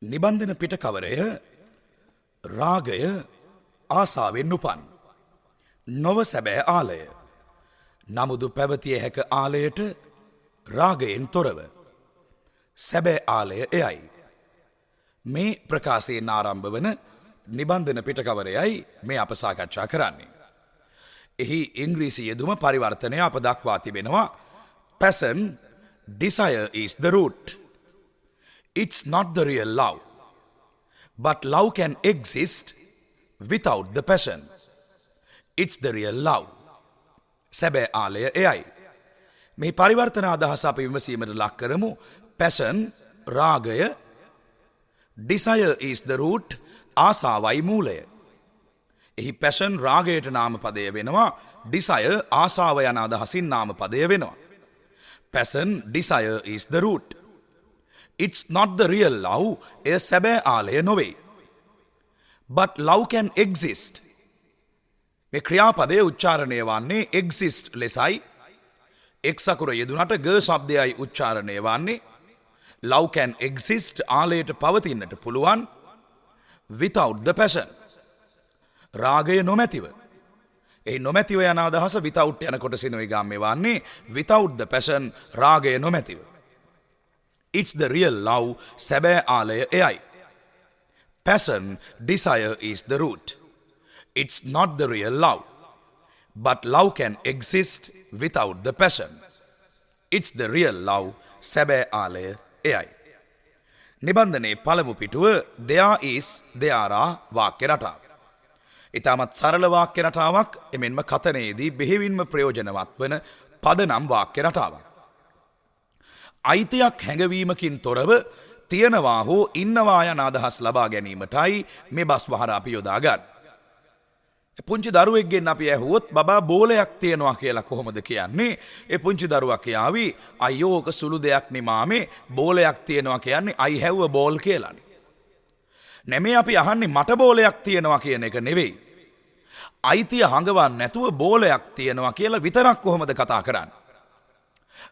නිබන්ධන පිටකවරය රාගය ආසාවෙන් උපන් නොව සැබෑ ආලය නමුදු පැවතිය හැක ආලයට රාගයෙන් තොරව සැබෑ ආලය එයයි. මේ ප්‍රකාශයෙන් ආරම්භ වන නිබන්ධන පිටකවරයයි මේ අප සාකච්ඡා කරන්නේ. එහි ඉංග්‍රීසි යෙදුම පරිවර්තනය අප දක්වා තිබෙනවා. Passion, desire is the root. It's not the real love. But love can exist without the passion. It's the real love. සැබෑ ආලය එයයි. මේ පරිවර්තන අදහස අපි විමසීමට ලක් කරමු. Passion, රාගය, desire is the root, ආසාවයි මූලය. එහි passion රාගයට නාම පදය වෙනවා. desire ආසාව යන අදහසින් නාම පදය වෙනවා. Passion, desire is the root. It's not the real love, එය සැබෑ ආලය නොවේ. But love can exist. මේ ක්‍රියාපදයේ උච්චාරණය වන්නේ exist ලෙසයි. එක් සකුර යෙදුනට ග ශබ්දයයි උච්චාරණය වන්නේ. Love can exist ආලයට පවතින්නට පුළුවන් without the passion. රාගය නොමැතිව. ඒ නොමැතිව යන අදහස without යන කොටසිනුයි ගාම්මේ වන්නේ without the passion රාගය නොමැතිව. It's the real love, සැබෑ ආලය එයයි. Passion, desire is the root. It's not the real love. But love can exist without the passion. It's the real love, සැබෑ ආලය එයයි. නිබන්ධනයේ පළමු පිටුව there is, there are වාක්‍ය රටාව. ඉතාමත් සරල වාක්‍ය රටාවක්, එමෙන්ම කතනයේදී බෙහෙවින්ම ප්‍රයෝජනවත් වන පදනම් වාක්‍ය රටාවක්. අයිතියක් හැඟවීමකින් තොරව තියනවා හෝ ඉන්නවා යන අදහස් ලබා ගැනීමටයි මේ බස් වහර අපි යොදා ගන්න. පුංචි දරුවෙක්ගෙන් අපි ඇහුවොත් බබා බෝලයක් තියනවා කියලා කොහොමද කියන්නේ? ඒ පුංචි දරුවා කියාවි අයියෝ ඔක සුළු දෙයක් නේ මාමේ, බෝලයක් තියනවා කියන්නේ I have a ball කියලානේ. නැමේ අපි අහන්නේ මට බෝලයක් තියනවා කියන එක නෙවෙයි. අයිතිය හංගවන්න නැතුව බෝලයක් තියනවා කියලා විතරක් කොහොමද කතා කරන්නේ?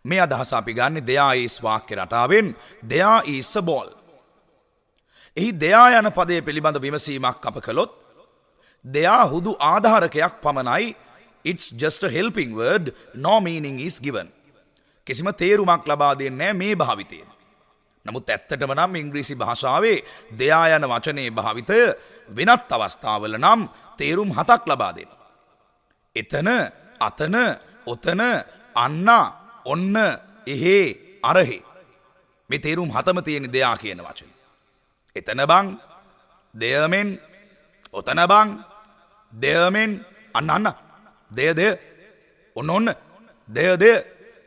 මේ අදහස අපි ගන්න there is වාක්‍ය රටාවෙන් there is a ball. එහි there යන පදයේ පිළිබඳ විමසීමක් අප කළොත් there හුදු ආධාරකයක් පමණයි. It's just a helping word, no meaning is given. කිසිම තේරුමක් ලබා දෙන්නේ නැහැ මේ භාවිතයෙන්. නමුත් ඇත්තටම නම් ඉංග්‍රීසි භාෂාවේ there යන වචනේ භාවිතය වෙනත් අවස්ථාවල නම් තේරුම් 7ක් ලබා දෙනවා. එතන, අතන, ඔතන, අන්න, ඔන්න, එහෙ, අරහෙ. මේ තේරුම් 7ම තියෙන there කියන වචනේ. එතන බං, there men, ඔතන බං, there men, අන්න, there, ඔන්න, there.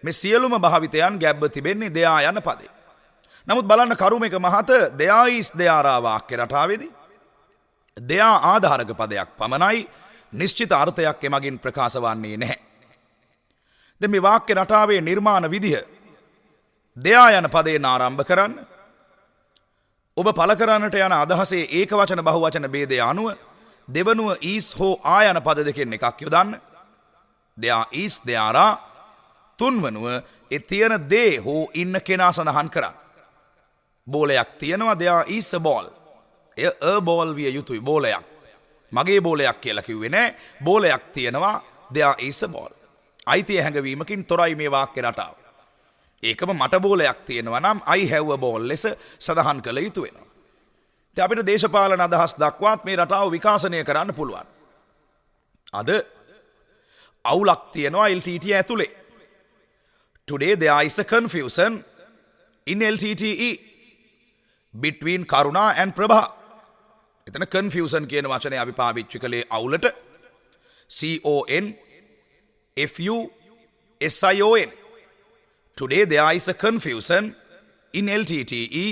මේ සියලුම භාවිතයන් ගැබ්ව තිබෙන්නේ there යන පදේ. නමුත් බලන්න කරුමක මහත there is, there are වාක්‍ය රටාවේදී there ආධාරක පදයක් පමණයි, නිශ්චිත අර්ථයක් එමගින් ප්‍රකාශ වන්නේ නැහැ. දැන් මේ වාක්‍ය රටාවේ නිර්මාණ විදිහ there යන පදයෙන් ආරම්භ කරන්න. ඔබ පළ කරන්නට යන අදහසේ ඒක වචන බහුවචන ભેදය අනුව දෙවනුව is හෝ ආ යන පද දෙකෙන් එකක් යොදන්න. there is, there are. තුන්වනුව ඒ තියෙන දේ හෝ ඉන්න කෙනා සඳහන් කරන්න. බෝලයක් තියෙනවා, there is a ball. එය a ball විය යුතුයි, බෝලයක්. මගේ බෝලයක් කියලා කිව්වේ නෑ. බෝලයක් තියෙනවා, there is a ball. අයිතිය හැඟවීමකින් තොරයි මේ වාක්‍ය රටාව. ඒකම මට බෝලයක් තියෙනවා නම් I have a ball ලෙස සඳහන් කළ යුතු වෙනවා. ඉතින් අපිට දේශපාලන අදහස් දක්වාත් මේ රටාව විකාශනය කරන්න පුළුවන්. අද අවුලක් තියෙනවා LTT ඇතුලේ. Today there is a confusion in LTTE between Karuna and Prabha. එතන confusion කියන වචනේ අපි පාවිච්චි කළේ අවුලට. CONFUSION. Today there is a confusion in LTTE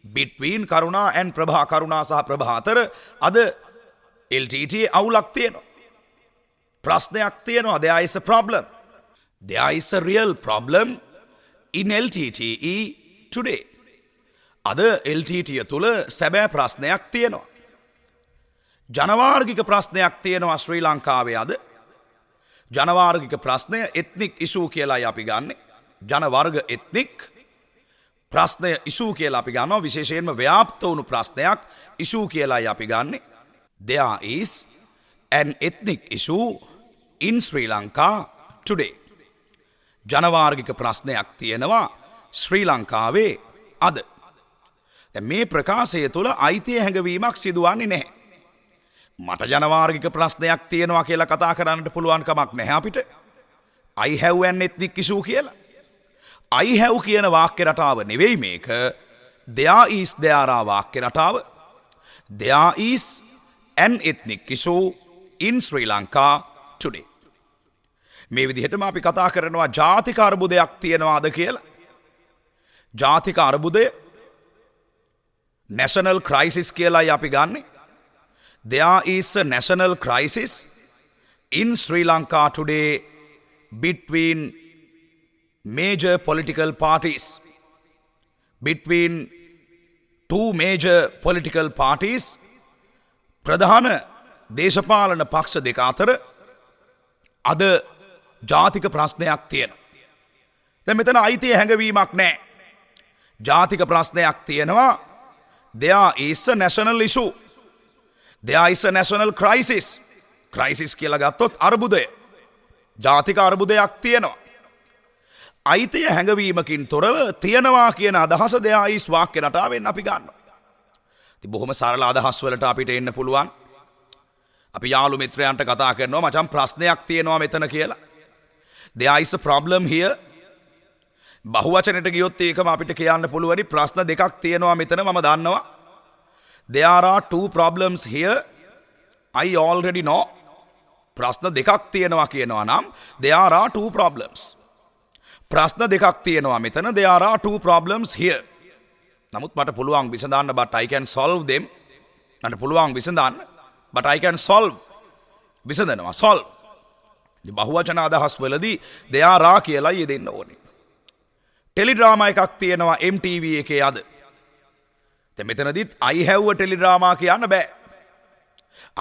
between Karuna and Prabha. Karuna සහ ප්‍රභා අතර අද LTT අවුලක් තියෙනවා. ප්‍රශ්නයක් තියෙනවා. There is a problem. There is a real problem in LTTE today. අද LTT තුල සැබෑ ප්‍රශ්නයක් තියෙනවා. ජනවාර්ගික ප්‍රශ්නයක් තියෙනවා ශ්‍රී ලංකාවේ අද. ජනවාර්ගික ප්‍රශ්නය ethnic issue කියලායි අපි ගන්නෙ. ජනවර්ග ethnic ප්‍රශ්නය ඉෂූ කියලා අපි ගන්නවා විශේෂයෙන්ම ව්‍යාප්ත වුණු ප්‍රශ්නයක් ඉෂූ කියලායි අපි ගන්නෙ. There is an ethnic issue in Sri Lanka today. ජනවාර්ගික ප්‍රශ්නයක් තියෙනවා ශ්‍රී ලංකාවේ අද. මේ ප්‍රකාශය තුළ අයිතිය හැඟවීමක් සිදුවන්නේ නැහැ. මට ජනවාර්ගික ප්‍රශ්නයක් තියෙනවා කියලා කතා කරන්නට පුළුවන් කමක් නැහැ අපිට. I have an ethnic issue කියලා. I have කියන වාක්‍ය රටාව නෙවෙයි මේක. There is there වාක්‍ය රටාව. There is an ethnic issue in Sri Lanka today. මේ විදිහටම අපි කතා කරනවා ජාතික අර්බුදයක් තියෙනවාද කියලා. ජාතික අර්බුදය national crisis කියලායි අපි ගන්නෙ. There is a national crisis in Sri Lanka today between major political parties. Between two major political parties. ප්‍රධාන දේශපාලන පක්ෂ දෙක අතර අද ජාතික ප්‍රශ්නයක් තියෙනවා. දැන් මෙතන අයිතිය හැඟවීමක් නැහැ. ජාතික ප්‍රශ්නයක් තියෙනවා. There is a national issue. There is a national crisis. Crisis කියලා ගත්තොත් අර්බුදය. ජාතික අර්බුදයක් තියෙනවා. අයිතිය හැඟවීමකින් තොරව තියෙනවා කියන අදහස there is වාක්‍ය රටාවෙන් අපි ගන්නවා. ඉතින් බොහොම සරල අදහස් වලට අපිට එන්න පුළුවන්. අපි යාළු මිත්‍රයන්ට කතා කරනවා මචං ප්‍රශ්නයක් තියෙනවා මෙතන කියලා. There is a problem here. බහුවචනයට ගියොත් ඒකම අපිට කියන්න පුළුවනි ප්‍රශ්න දෙකක් තියෙනවා මෙතන මම දන්නවා. There are two problems here. I already know. ප්‍රශ්න දෙකක් තියෙනවා කියනවා නම් there are two problems. ප්‍රශ්න දෙකක් තියෙනවා මෙතන there are two problems here. නමුත් මට පුළුවන් විසඳන්න but I can solve them. මට පුළුවන් විසඳන්න but I can solve. විසඳනවා solve. බහුවචන අදහස් වලදී there are කියලා යෙදෙන්න ඕනේ. ටෙලිඩ්‍රාමා එකක් තියෙනවා MTV එකේ අද. දැන් මෙතනදිත් I have a ටෙලිඩ්‍රාමා කියන්න බෑ.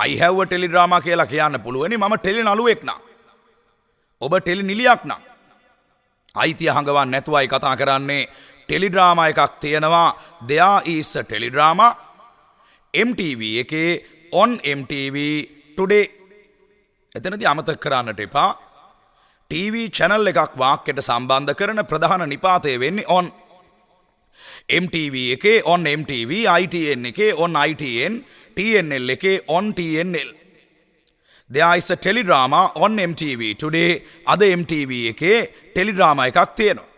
I have a ටෙලිඩ්‍රාමා කියලා කියන්න පුළුවනි මම ටෙලි නළුවෙක් නා. ඔබ ටෙලි නිලියක් නා. අයිතිය හංගවන්න නැතුවයි කතා කරන්නේ. ටෙලිඩ්‍රාමා එකක් තියෙනවා there is a teledrama MTV එකේ on MTV today. එතනදී අමතක කරන්නට එපා. TV channel එකක් වාක්‍යයට සම්බන්ධ කරන ප්‍රධාන නිපාතය වෙන්නේ on. MTV එකේ on MTV, ITN එකේ on ITN, TNL එකේ on TNL. There is a teledrama on MTV today. අද MTV එකේ teledrama එකක් තියෙනවා.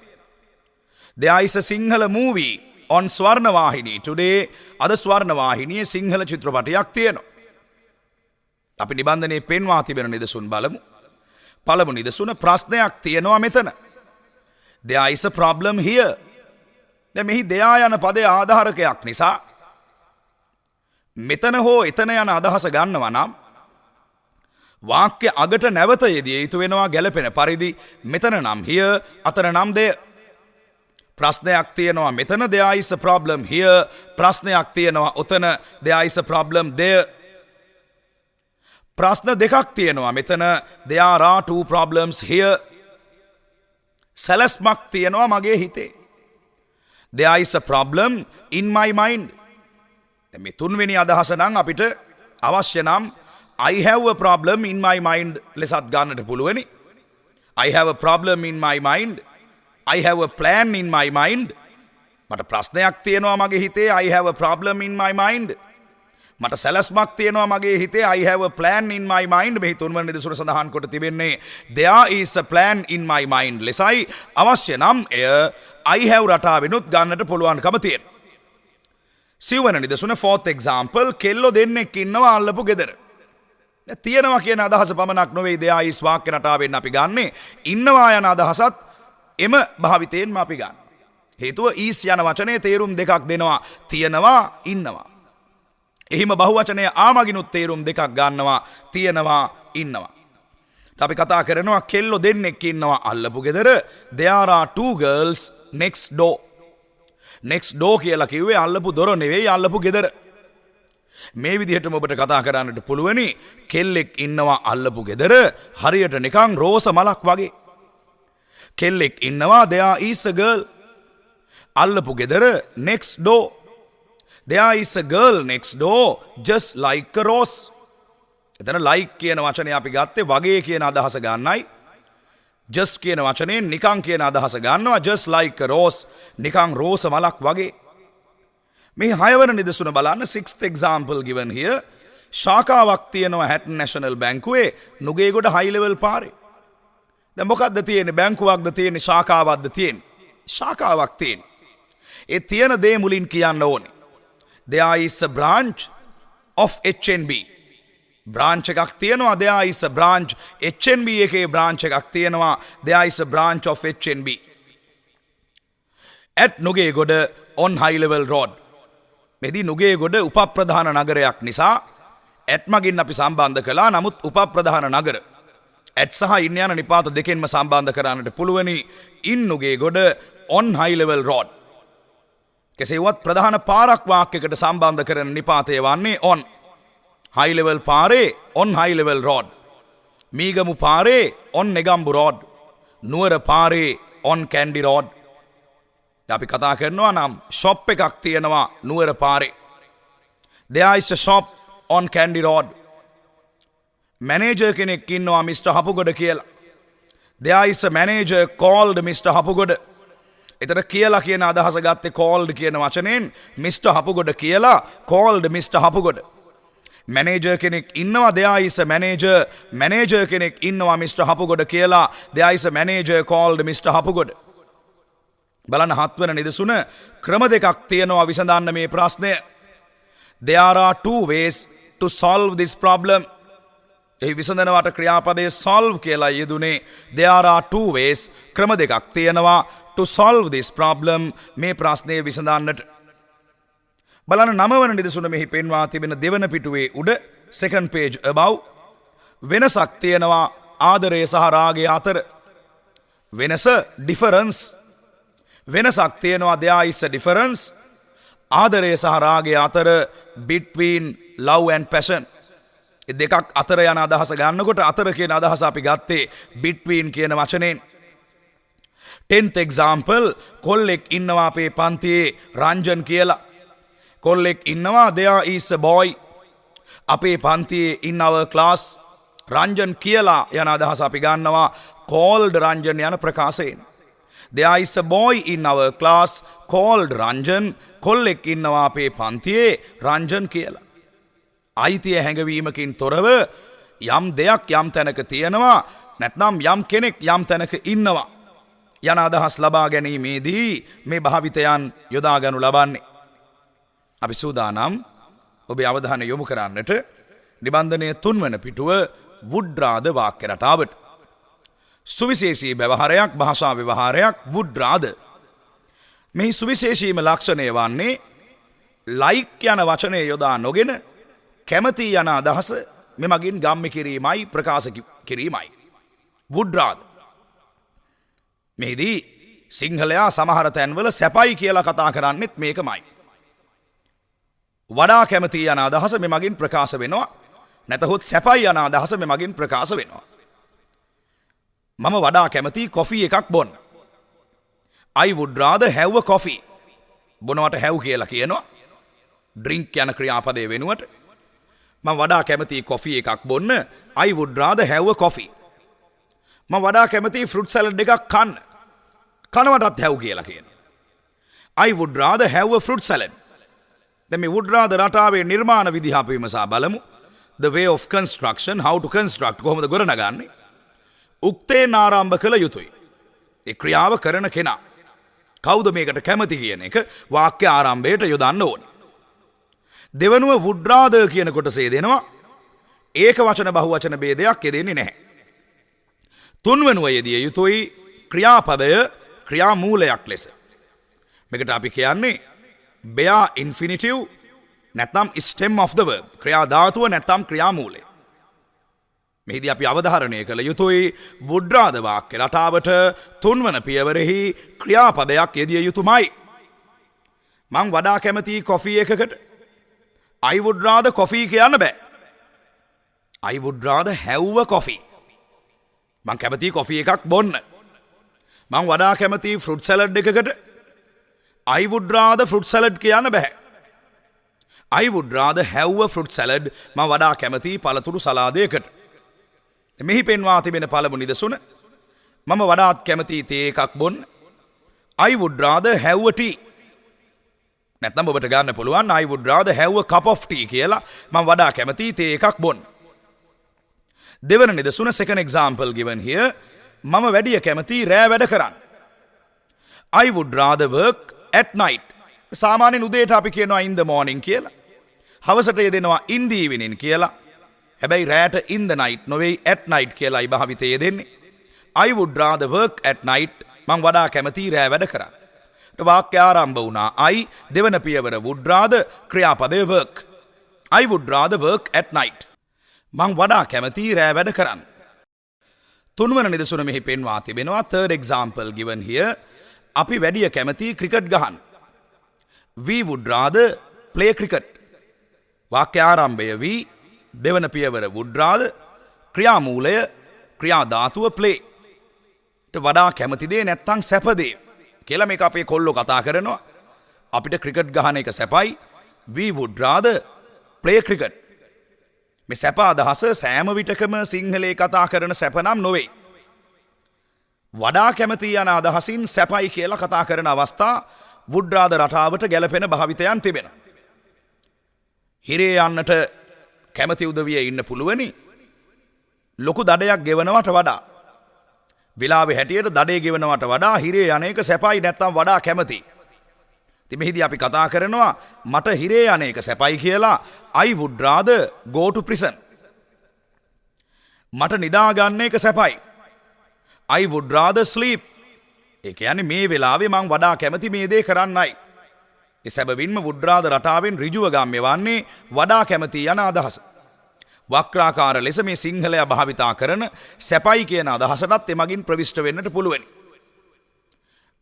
There is a Sinhala movie on Swarnavahini today. අද ස්වර්ණවාහිනියේ සිංහල චිත්‍රපටයක් තියෙනවා. අපි නිබන්ධනයේ පෙන්වා තිබෙන නිදසුන් බලමු. පළමු නිදසුන ප්‍රශ්නයක් තියෙනවා මෙතන. There is a problem here. දැන් මෙහි there යන පදයේ ආධාරකයක් නිසා මෙතන හෝ එතන යන අදහස ගන්නවා නම් වාක්‍ය අගට නැවත යෙදිය යුතු වෙනවා ගැලපෙන පරිදි. මෙතන නම් here, අතන නම් there. ප්‍රශ්නයක් තියෙනවා මෙතන there is a problem here. ප්‍රශ්නයක් තියෙනවා ඔතන there is a problem there. ප්‍රශ්න දෙකක් තියෙනවා මෙතන there are two problems here. සැලැස්මක් තියෙනවා මගේ හිතේ. There is a problem in my mind. මේ තුන්වෙනි අදහස නම් අපිට අවශ්‍ය නම් I have a problem in my mind ලෙසත් ගන්නට පුළුවනි. I have a problem in my mind. I have a plan in my mind. මට ප්‍රශ්නයක් තියෙනවා මගේ හිතේ I have a problem in my mind. මට සැලැස්මක් තියෙනවා මගේ හිතේ I have a plan in my mind. මේ තුන්වෙනි නිදසුන සඳහන් කොට තිබෙන්නේ there is a plan in my mind ලෙසයි. අවශ්‍ය නම් එය I have රටාවෙනුත් ගන්නට පුළුවන්කම තියෙනවා. සිව්වන නිදසුන fourth example කෙල්ලෝ දෙන්නෙක් ඉන්නවා අල්ලපු ගෙදර. තියෙනවා කියන අදහස පමණක් නොවේ there is වාක්‍ය රටාවෙන් අපි ගන්නෙ. ඉන්නවා යන අදහසත් එම භාවිතයෙන්ම අපි ගන්න. හේතුව is යන වචනේ තේරුම් දෙකක් දෙනවා. තියෙනවා ඉන්නවා. එහිම බහුවචනය ආමගිනුත් තේරුම් දෙකක් ගන්නවා. තියෙනවා ඉන්නවා. අපි කතා කරනවා කෙල්ලෝ දෙන්නෙක් ඉන්නවා අල්ලපු ගෙදර. There are two girls next door. next door කියලා කිව්වේ අල්ලපු දොර නෙවෙයි අල්ලපු ගෙදර. මේ විදිහටම ඔබට කතා කරන්නට පුළුවනි කෙල්ලෙක් ඉන්නවා අල්ලපු ගෙදර හරියට නිකන් රෝස මලක් වගේ. කෙල්ලෙක් ඉන්නවා there is a girl. අල්ලපු ගෙදර next door. There is a girl next door just like a rose. එතන like කියන වචනේ අපි ගත්තේ වගේ කියන අදහස ගන්නයි. just කියන වචනේ නිකං කියන අදහස ගන්නවා. just like a rose නිකං රෝස මලක් වගේ. මේ 6 වෙනි නිදසුන බලන්න 6th example given here. ශාඛාවක් තියෙනවා හැටන් නැෂනල් බැංකුවේ නුගේගොඩ high level පාරේ. දැන් මොකක්ද තියෙන්නේ? බැංකුවක්ද තියෙන්නේ? ශාඛාවක්ද තියෙන්නේ? ශාඛාවක් තියෙන්නේ. ඒ තියෙන දේ මුලින් කියන්න ඕනේ. There is a branch of HNB. branch එකක් තියෙනවා. There is a branch. HNB එකේ branch එකක් තියෙනවා. There is a branch of HNB. at Nugegoda on high level road. මෙදී Nugegoda උපප්‍රධාන නගරයක් නිසා at මගින් අපි සම්බන්ධ කළා. නමුත් උපප්‍රධාන නගර at සහ in යන නිපාත දෙකෙන්ම සම්බන්ධ කරන්නට පුළුවනි. in Nugegoda on high level road. කෙසේවත් ප්‍රධාන පාරක් වාක්‍යයකට සම්බන්ධ කරන නිපාතය වන්නේ on. high level පාරේ on high level road. මීගමු පාරේ on නෙගම්බු road. නුවර පාරේ on candy road. අපි කතා කරනවා නම් shop එකක් තියෙනවා නුවර පාරේ. There is a shop on candy road. manager කෙනෙක් ඉන්නවා Mr. හපුගොඩ කියලා. There is a manager called Mr. හපුගොඩ. එතන කියලා කියන අදහස ගත්තේ called කියන වචනෙන් Mr. හපුගොඩ කියලා called Mr. හපුගොඩ. manager කෙනෙක් ඉන්නවා. There is a manager කෙනෙක් ඉන්නවා Mr. හපුගොඩ කියලා. There is a manager called Mr. හපුගොඩ. බලන්න 7 වෙනි නිදසුන ක්‍රම දෙකක් තියෙනවා විසඳන්න මේ ප්‍රශ්නය. There are 2 ways to solve this problem. A විසඳනවට ක්‍රියාපදයේ solve කියලා යෙදුනේ. There are 2 ways ක්‍රම දෙකක් තියෙනවා to solve this problem මේ ප්‍රශ්නය විසඳන්නට. බලන්න 9 වෙනි නිදසුන මෙහි පෙන්වා තිබෙන දෙවන පිටුවේ උඩ second page above වෙනසක් තියෙනවා ආදරය සහ රාගය අතර. වෙනස difference. වෙනසක් තියෙනවා there is a difference ආදරය සහ රාගය අතර between love and passion. ඒ දෙකක් අතර යන අදහස ගන්නකොට අතර කියන අදහස අපි ගත්තේ between කියන වචනයෙන්. 10th example කොල්ලෙක් ඉන්නවා අපේ පන්තියේ රංජන් කියලා. කොල්ලෙක් ඉන්නවා there is a boy අපේ පන්තියේ in our class. රංජන් කියලා යන අදහස අපි ගන්නවා called රංජන් යන ප්‍රකාශයෙන්. There is a boy in our class called Ranjan. කොල්ලෙක් ඉන්නවා අපේ පන්තියේ රංජන් කියලා. අයිතිය හැඟවීමකින් තොරව යම් දෙයක් යම් තැනක තියෙනවා නැත්නම් යම් කෙනෙක් යම් තැනක ඉන්නවා යන අදහස් ලබා ගැනීමේදී මේ භාවිතයන් යොදා ගනු ලබන්නේ. අපි සූදානම් ඔබේ අවධානය යොමු කරන්නට නිබන්ධනය 3 වන පිටුව would rather වාක්‍ය රටාවට. සුවිශේෂී ව්‍යවහාරයක් භාෂා ව්‍යවහාරයක් would rather. මේ සුවිශේෂීම ලක්ෂණය වන්නේ like යන වචනය යොදා නොගෙන කැමති යන අදහස මෙමගින් ගම්ම කිරීමයි ප්‍රකාශ කිරීමයි. would rather. මෙහිදී සිංහලයා සමහර තැන්වල සැපයි කියලා කතා කරන්නෙත් මේකමයි. වඩා කැමති යන අදහස මෙමගින් ප්‍රකාශ වෙනවා. නැතහොත් සැපයි යන අදහස මෙමගින් ප්‍රකාශ වෙනවා. මම වඩා කැමති කොෆි එකක් බොන්න. I would rather have a coffee. බොනවට have කියලා කියනවා. drink යන ක්‍රියාපදයේ වෙනුවට මම වඩා කැමති කොෆි එකක් බොන්න. I would rather have a coffee. මම වඩා කැමති fruit salad එකක් කන්න. කනවටත් have කියලා කියනවා. I would rather have a fruit salad. දැන් මේ would rather රටාවේ නිර්මාණ විදිහ අපි විමසා බලමු. The way of construction, how to construct කොහොමද ගොඩනගන්නේ? උක්තයෙන් ආරම්භ කළ යුතුයි. ඒ ක්‍රියාව කරන කෙනා. කවුද මේකට කැමති කියන එක වාක්‍ය ආරම්භයට යොදන්න ඕනේ. දෙවනුව would rather කියන කොටසේ දෙනවා ඒක වචන බහුවචන ભેදයක් යෙදෙන්නේ නැහැ. තුන්වෙනුව යෙදිය යුතුයි ක්‍රියාපදය ක්‍රියාමූලයක් ලෙස. මේකට අපි කියන්නේ bare infinitive නැත්නම් stem of the verb. ක්‍රියා ධාතුව නැත්නම් ක්‍රියාමූලය. මෙහිදී අපි අවධාරණය කළ යුතුයි would rather වාක්‍ය රටාවට තුන්වන පියවරෙහි ක්‍රියාපදයක් යෙදිය යුතුමයි. මං වඩා කැමති කොෆි එකකට I would rather coffee කියන්න බෑ. I would rather have a coffee. මං කැමති කොෆි එකක් බොන්න. මං වඩා කැමති fruit salad එකකට I would rather fruit salad කියන්න බෑ. I would rather have a fruit salad. මම වඩා කැමති පළතුරු සලාදයකට. මෙහි පෙන්වා තිබෙන පළමු නිදසුන මම වඩාත් කැමති තේ එකක් බොන්න. I would rather have a tea. නැත්නම් ඔබට ගන්න පුළුවන් I would rather have a cup of tea කියලා. මම වඩා කැමති තේ එකක් බොන්න. දෙවන නිදසුන second example given here. මම වැඩිය කැමති රෑ වැඩ කරන්න. I would rather work at night. සාමාන්‍යයෙන් උදේට අපි කියනවා in the morning කියලා. හවසට යෙදෙනවා in the evening කියලා. හැබැයි රෑට in the night නොවේ at night කියලායි භාවිතය යෙදෙන්නේ. I would rather work at night. මං වඩා කැමති රෑ වැඩ කරන්න. වාක්‍ය ආරම්භ වුණා I දෙවන පියවර would rather ක්‍රියාපදය work. I would rather work at night. මං වඩා කැමති රෑ වැඩ කරන්න. තුන්වන නිදසුන මෙහි පෙන්වා තිබෙනවා third example given here. අපි වැඩිය කැමති ක්‍රිකට් ගහන්න. We would rather play cricket. වාක්‍ය ආරම්භය we දෙවන පියවර would rather ක්‍රියාමූලය ක්‍රියාධාතුව play. වඩා කැමති දේ නැත්තම් සැප දේ කියලා මේක අපේ කොල්ලෝ කතා කරනවා. අපිට ක්‍රිකට් ගහන එක සැපයි. We would rather play cricket. මේ සැප අදහස සෑම විටකම සිංහලේ කතා කරන සැප නම් නොවේ. වඩා කැමති යන අදහසින් සැපයි කියලා කතා කරන අවස්ථා would rather රටාවට ගැලපෙන භාවිතයන් තිබෙනවා. හිරේ යන්නට කැමති උදවිය ඉන්න පුළුවනි. ලොකු දඩයක් ගෙවනවට වඩා විලාවේ හැටියට දඩේ ගෙවනවට වඩා හිරේ යන එක සැපයි නැත්තම් වඩා කැමති. ඉතින් මෙහිදී අපි කතා කරනවා මට හිරේ යන එක සැපයි කියලා. I would rather go to prison. මට නිදා ගන්න එක සැපයි. I would rather sleep. ඒ කියන්නේ මේ වෙලාවේ මං වඩා කැමති මේ දේ කරන්නයි. ඒ සැබවින්ම would rather රටාවෙන් ඍජුව ගම්‍ය වන්නේ වඩා කැමති යන අදහස. වක්‍රාකාර ලෙස මේ සිංහලය භාවිතා කරන සැපයි කියන අදහසටත් එමගින් ප්‍රවිෂ්ඨ වෙන්නට පුළුවනි.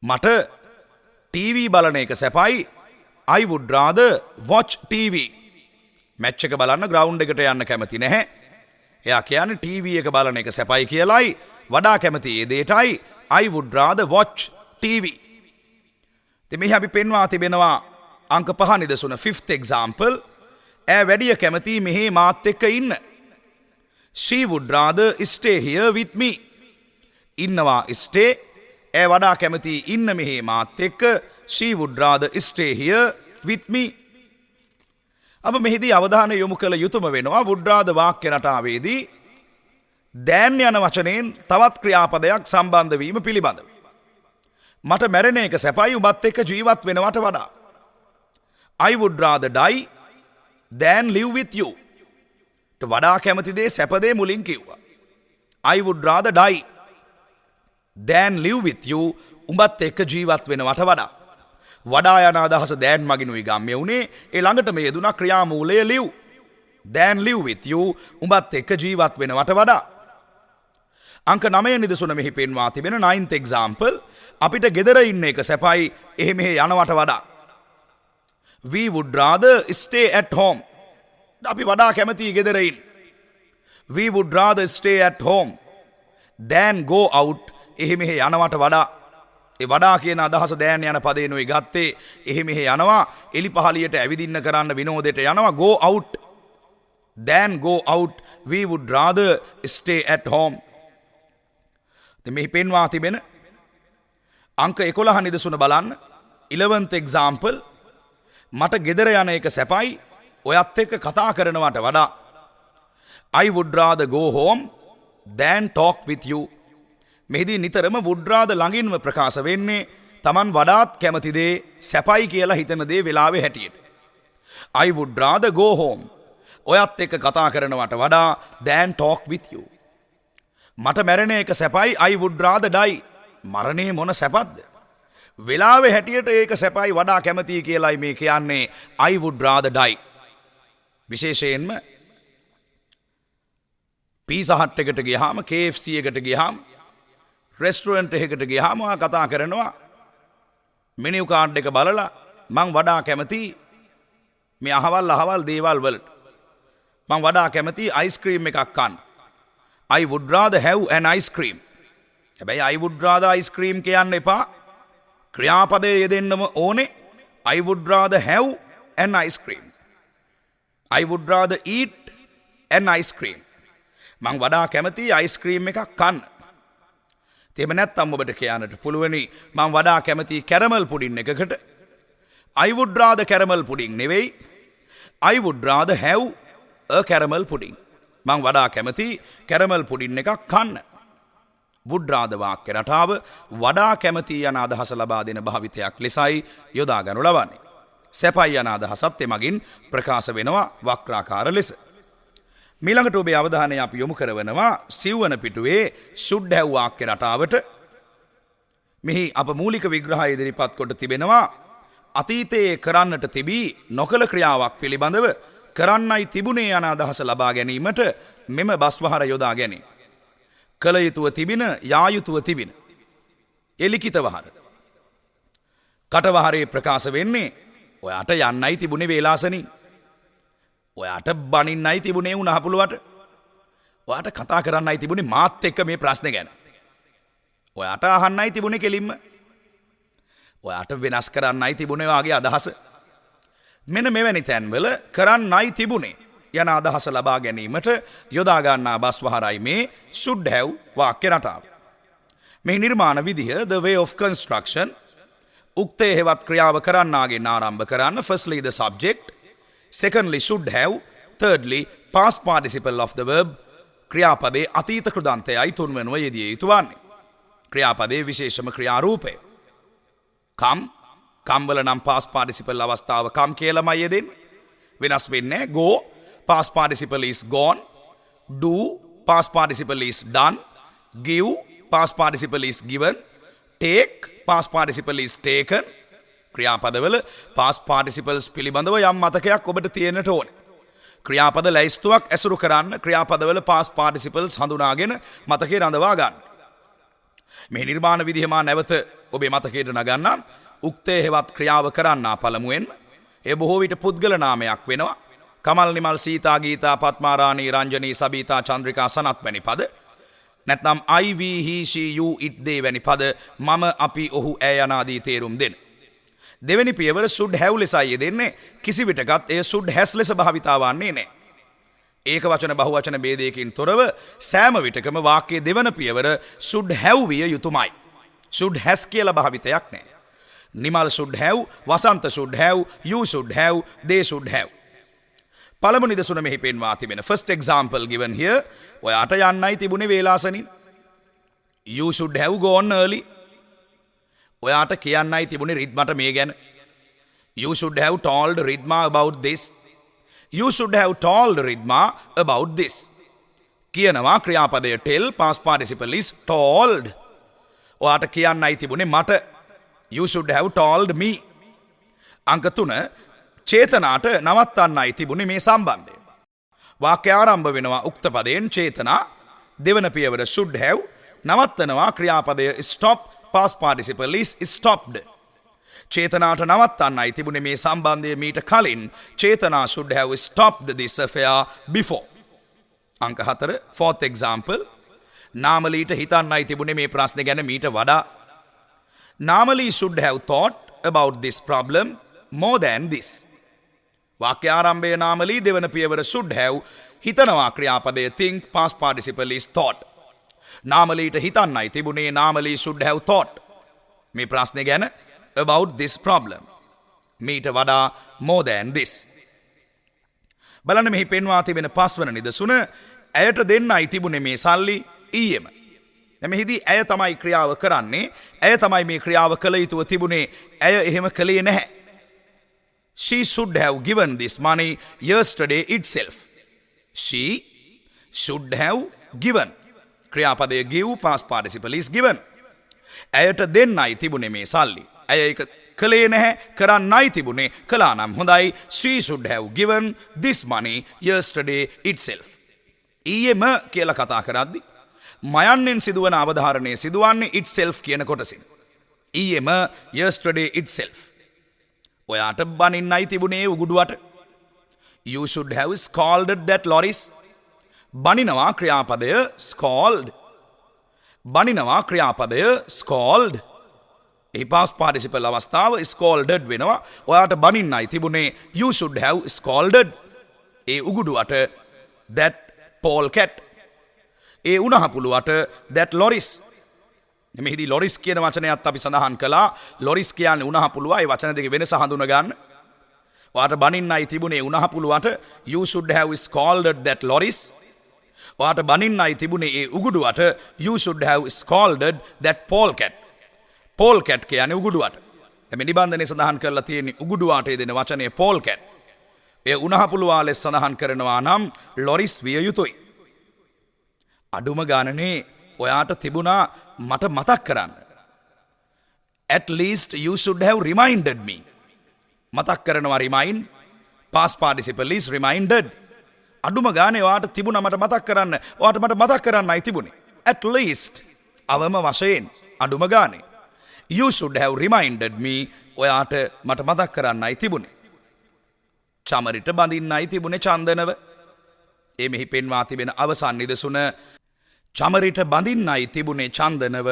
මට TV බලන එක සැපයි. I would rather watch TV. Match එක බලන්න ග්‍රවුන්ඩ් එකට යන්න කැමති නැහැ. එයා කියන්නේ TV එක බලන එක සැපයි කියලායි. වඩා කැමති ඒ දෙයටයි I would rather watch TV. ඉතින් මෙහි අපි පෙන්වා තිබෙනවා අංක 5 නිදසුන fifth example. ඈ වැඩිය කැමති මෙහි මාත් එක්ක ඉන්න. She would rather stay here with me. ඉන්නවා stay. ඈ වඩා කැමති ඉන්න මෙහි මාත් එක්ක. She would rather stay here with me. අප මෙහිදී අවධානය යොමු කළ යුතුම වෙනවා would rather වාක්‍ය රටාවේදී දැන් යන වචනයෙන් තවත් ක්‍රියාපදයක් සම්බන්ධ වීම පිළිබඳව. මට මැරෙන එක සැපයි උඹත් එක්ක ජීවත් වෙනවට වඩා. I would rather die than live with you. වඩා කැමති දේ සැප දේ මුලින් කිව්වා. I would rather die than live with you. උඹත් එක්ක ජීවත් වෙනවට වඩා. වඩා යන අදහස දැන් මගිනුයි ගම්‍ය වුණේ. ඒ ළඟටම යෙදුණා ක්‍රියාමූලය live. than live with you. උඹත් එක්ක ජීවත් වෙනවට වඩා. අංක 9 නිදසුන මෙහි පෙන්වා තිබෙන 9th example. අපිට ගෙදර ඉන්න එක සැපයි එහෙ මෙහෙ යනවට වඩා. We would rather stay at home. අපි වඩා කැමති ගෙදර ඉන්න. We would rather stay at home than go out. එහෙ මෙහෙ යනවට වඩා. ඒ වඩා කියන අදහස දැන් යන පදේනුයි ගත්තේ. එහෙ මෙහෙ යනවා එලි පහලියට ඇවිදින්න කරන්න විනෝදයට යනවා go out. than go out. We would rather stay at home. මෙහි පෙන්වා තිබෙන අංක 11 නිදසුන බලන්න 11th example. මට ගෙදර යන එක සැපයි ඔයත් එක්ක කතා කරනවට වඩා. I would rather go home than talk with you. මෙහිදී නිතරම would rather ළඟින්ම ප්‍රකාශ වෙන්නේ Taman වඩාත් කැමති දේ සැපයි කියලා හිතන දේ වෙලාවේ හැටියට. I would rather go home. ඔයත් එක්ක කතා කරනවට වඩා than talk with you. මට මැරෙන එක සැපයි I would rather die. මරණේ මොන සැපක්ද? වෙලාවේ හැටියට ඒක සැපයි වඩා කැමතියි කියලායි මේ කියන්නේ I would rather die. විශේෂයෙන්ම පීසා හට් එකට ගියාම KFC එකට ගියාම රෙස්ටුරන්ට් එකකට ගියාම කතා කරනවා මෙනු කාඩ් එක බලලා මං වඩා කැමති මේ අහවල් දේවල් වලට. මං වඩා කැමති අයිස්ක්‍රීම් එකක් කන්න. I would rather have an ice cream. හැබැයි I would rather ice cream කියන්න එපා. ක්‍රියාපදයේ යෙදෙන්නම ඕනේ I would rather have an ice cream. I would rather eat an ice cream. මං වඩා කැමති අයිස්ක්‍රීම් එකක් කන්න. එහෙම නැත්නම් ඔබට කියන්නට පුළුවනි මං වඩා කැමති කැරමල් පුඩින් එකකට. I would rather caramel pudding නෙවෙයි. I would rather have a caramel pudding. මං වඩා කැමති කැරමල් පුඩින් එකක් කන්න. would rather වාක්‍ය රටාව වඩා කැමති යන අදහස ලබා දෙන භාවිතයක් ලෙසයි යොදා ගනු ලබන්නේ. සැපයි යන අදහසත් එමගින් ප්‍රකාශ වෙනවා වක්‍රාකාර ලෙස. මීළඟට ඔබේ අවධානය අපි යොමු කරවනවා සිව්වන පිටුවේ should have වාක්‍ය රටාවට. මෙහි අප මූලික විග්‍රහය ඉදිරිපත් කොට තිබෙනවා අතීතයේ කරන්නට තිබී නොකළ ක්‍රියාවක් පිළිබඳව කරන්නයි තිබුණේ යන අදහස ලබා ගැනීමට මෙම බස්වහර යොදා ගැනේ. කළ යුතුව තිබෙන යා යුතුව තිබෙන. එලිකිත වහර. කටවහරේ ප්‍රකාශ වෙන්නේ ඔයාට යන්නයි තිබුණේ වේලාසනින්. ඔයාට බනින්නයි තිබුණේ උණහපුළුවට. ඔයාට කතා කරන්නයි තිබුණේ මාත් එක්ක මේ ප්‍රශ්නේ ගැන. ඔයාට අහන්නයි තිබුණේ කෙලින්ම. ඔයාට වෙනස් කරන්නයි තිබුණේ වාගේ අදහස. මෙන්න මෙවැනි තැන්වල කරන්නයි තිබුණේ යන අදහස ලබා ගැනීමට යොදා ගන්නා බස්වහරයි මේ should have වාක්‍ය රටාව. මේ නිර්මාණ විදිහ the way of construction උක්තේ හේවත් ක්‍රියාව කරන්නාගෙන් ආරම්භ කරන්න firstly the subject, secondly should have, thirdly past participle of the verb ක්‍රියාපදයේ අතීත කෘදාන්තයයි තුන්වෙනුව යෙදිය යුතු වන්නේ. ක්‍රියාපදයේ විශේෂම ක්‍රියාරූපය. come වල නම් past participle අවස්ථාව come කියලාමයි යෙදෙන්නේ. වෙනස් වෙන්නේ go past participle is gone, do past participle is done, give past participle is given, take past participle is taken. ක්‍රියාපදවල past participles පිළිබඳව යම් මතකයක් ඔබට තියෙන්නට ඕනේ. ක්‍රියාපද ලැයිස්තුවක් ඇසුරු කරන්න ක්‍රියාපදවල past participles හඳුනාගෙන මතකේ රඳවා ගන්න. මේ නිර්මාණ විදිහ මා නැවත ඔබේ මතකයට නගන්නම්. උක්තේ හේවත් ක්‍රියාව කරන්නා පළමුවෙන් ඒ බොහෝ විට පුද්ගල නාමයක් වෙනවා. කමල් නිමල් සීතා ගීතා පත්මා රාණී රංජනී සබීතා චන්ද්‍රිකා සනත් වැනි පද. නැත්නම් I we he she you it they වැනි පද මම අපි ඔහු ඇය යනාදී තේරුම් දෙන. දෙවෙනි පියවර should have ලෙසයි යෙදෙන්නේ. කිසි විටකත් එය should has ලෙස භාවිතා වන්නේ නැහැ. ඒක වචන බහුවචන ભેදයකින් තොරව සෑම විටකම වාක්‍යයේ දෙවන පියවර should have විය යුතුයමයි. should has කියලා භාවිතයක් නැහැ. Nimal should have, Wasantha should have, you should have, they should have. පළමු නිදසුන මෙහි පෙන්වා තිබෙන first example given here. ඔයාට යන්නයි තිබුණේ වේලාසනින්. You should have gone early. ඔයාට කියන්නයි තිබුණේ රිද්මට මේ ගැන. You should have told Ridma about this. You should have told Ridma about this. කියනවා ක්‍රියාපදයේ tell past participle is told. ඔයාට කියන්නයි තිබුණේ මට. You should have told me. අංක 3 චේතනාට නවත්තන්නයි තිබුණේ මේ සම්බන්ධය. වාක්‍ය ආරම්භ වෙනවා උක්ත පදයෙන් චේතනා. දෙවන පියවර should have. නවත්තනවා ක්‍රියාපදය stop past participle is stopped. චේතනාට නවත්තන්නයි තිබුණේ මේ සම්බන්ධය මීට කලින්. චේතනා should have stopped this affair before. අංක 4 fourth example. නාමලීට හිතන්නයි තිබුණේ මේ ප්‍රශ්නේ ගැන මීට වඩා. Namali should have thought about this problem more than this. වාක්‍ය ආරම්භයේ නාමලී දෙවන පියවර should have හිතනවා ක්‍රියාපදයේ think past participle is thought. නාමලීට හිතන්නයි තිබුණේ නාමලී should have thought මේ ප්‍රශ්නේ ගැන about this problem මීට වඩා more than this. බලන්න මෙහි පෙන්වා තිබෙන පස්වන නිදසුන ඇයට දෙන්නයි තිබුණේ මේ සල්ලි ඊයේම. මෙහිදී ඇය තමයි ක්‍රියාව කරන්නේ. ඇය තමයි මේ ක්‍රියාව කළ යුතුව තිබුණේ. ඇය එහෙම කළේ නැහැ. She should have given this money yesterday itself. She should have given. ක්‍රියාපදයේ give past participle is given. ඇයට දෙන්නයි තිබුණේ මේ සල්ලි. ඇය ඒක කළේ නැහැ. කරන්නයි තිබුණේ. කළා නම් හොඳයි. She should have given this money yesterday itself. ඊයේම කියලා කතා කරද්දී මයන්නෙන් සිදුවන අවධාරණය සිදුවන්නේ itself කියන කොටසින්. ඊයේම yesterday itself. ඔයාට බනින්නයි තිබුණේ උගුඩුවට. You should have scolded that Loris. බනිනවා ක්‍රියාපදය scold. බනිනවා ක්‍රියාපදය scold. A past participle අවස්ථාව scolded වෙනවා. ඔයාට බනින්නයි තිබුණේ you should have scolded A උගුඩුවට that Paul cat. A උණහපුළුවට that Loris. මෙහිදී Loris කියන වචනයත් අපි සඳහන් කළා. Loris කියන්නේ උණහපුළුව. ඒ වචන දෙක වෙනස හඳුන ගන්න. ඔයාට බනින්නයි තිබුණේ උණහපුළුවට you should have scolded that Loris. ඔයාට බනින්නයි තිබුණේ ඒ උගුඩුවට you should have scolded that Paul cat. Paul cat කියන්නේ උගුඩුවට. මේ නිබන්ධනයේ සඳහන් කරලා තියෙන්නේ උගුඩුවට දෙන වචනේ Paul cat. ඒ උණහපුළුවා ලෙස සඳහන් කරනවා නම් Loris විය යුතුයි. අඩුම ගානනේ ඔයාට තිබුණා මට මතක් කරන්න. At least you should have reminded me. මතක් කරනවා remind. Past participle is reminded. අඩුම ගානේ ඔයාට තිබුණා මට මතක් කරන්න. ඔයාට මට මතක් කරන්නයි තිබුණේ. At least අවම වශයෙන් අඩුම ගානේ. You should have reminded me. ඔයාට මට මතක් කරන්නයි තිබුණේ. චමරිට බඳින්නයි තිබුණේ චන්දනව. ඒ මෙහි පෙන්වා තිබෙන අවසන් නිදසුන චමරිට බඳින්නයි තිබුණේ චන්දනව.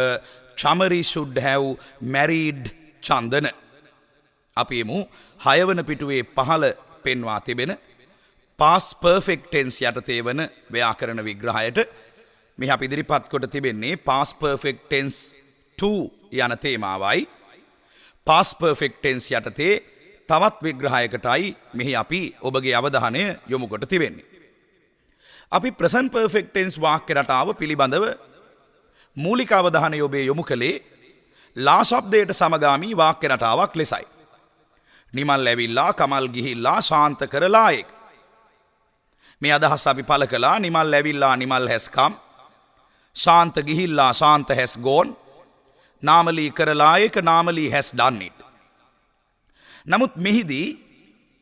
Chamari should have married Chandana. අපි එමු 6 වන පිටුවේ 15 පෙන්වා තිබෙන past perfect tense යටතේ වන ව්‍යාකරණ විග්‍රහයට මෙහි අපි ඉදිරිපත් කොට තිබෙන්නේ past perfect tense 2 යන තේමාවයි. past perfect tense යටතේ තවත් විග්‍රහයකටයි මෙහි අපි ඔබගේ අවධානය යොමු කොට තිබෙන්නේ. අපි present perfect tense වාක්‍ය රටාව පිළිබඳව මූලික අවධානය ඔබේ යොමු කළේ ලා ශබ්දයට සමගාමී වාක්‍ය රටාවක් ලෙසයි. නිමල් ඇවිල්ලා කමල් ගිහිල්ලා ශාන්ත කරලා එක්. මේ අදහස් අපි පළ කළා. නිමල් ඇවිල්ලා නිමල් has come. ශාන්ත ගිහිල්ලා ශාන්ත has gone. නාමලී කරලා එක නාමලී has done it. නමුත් මෙහිදී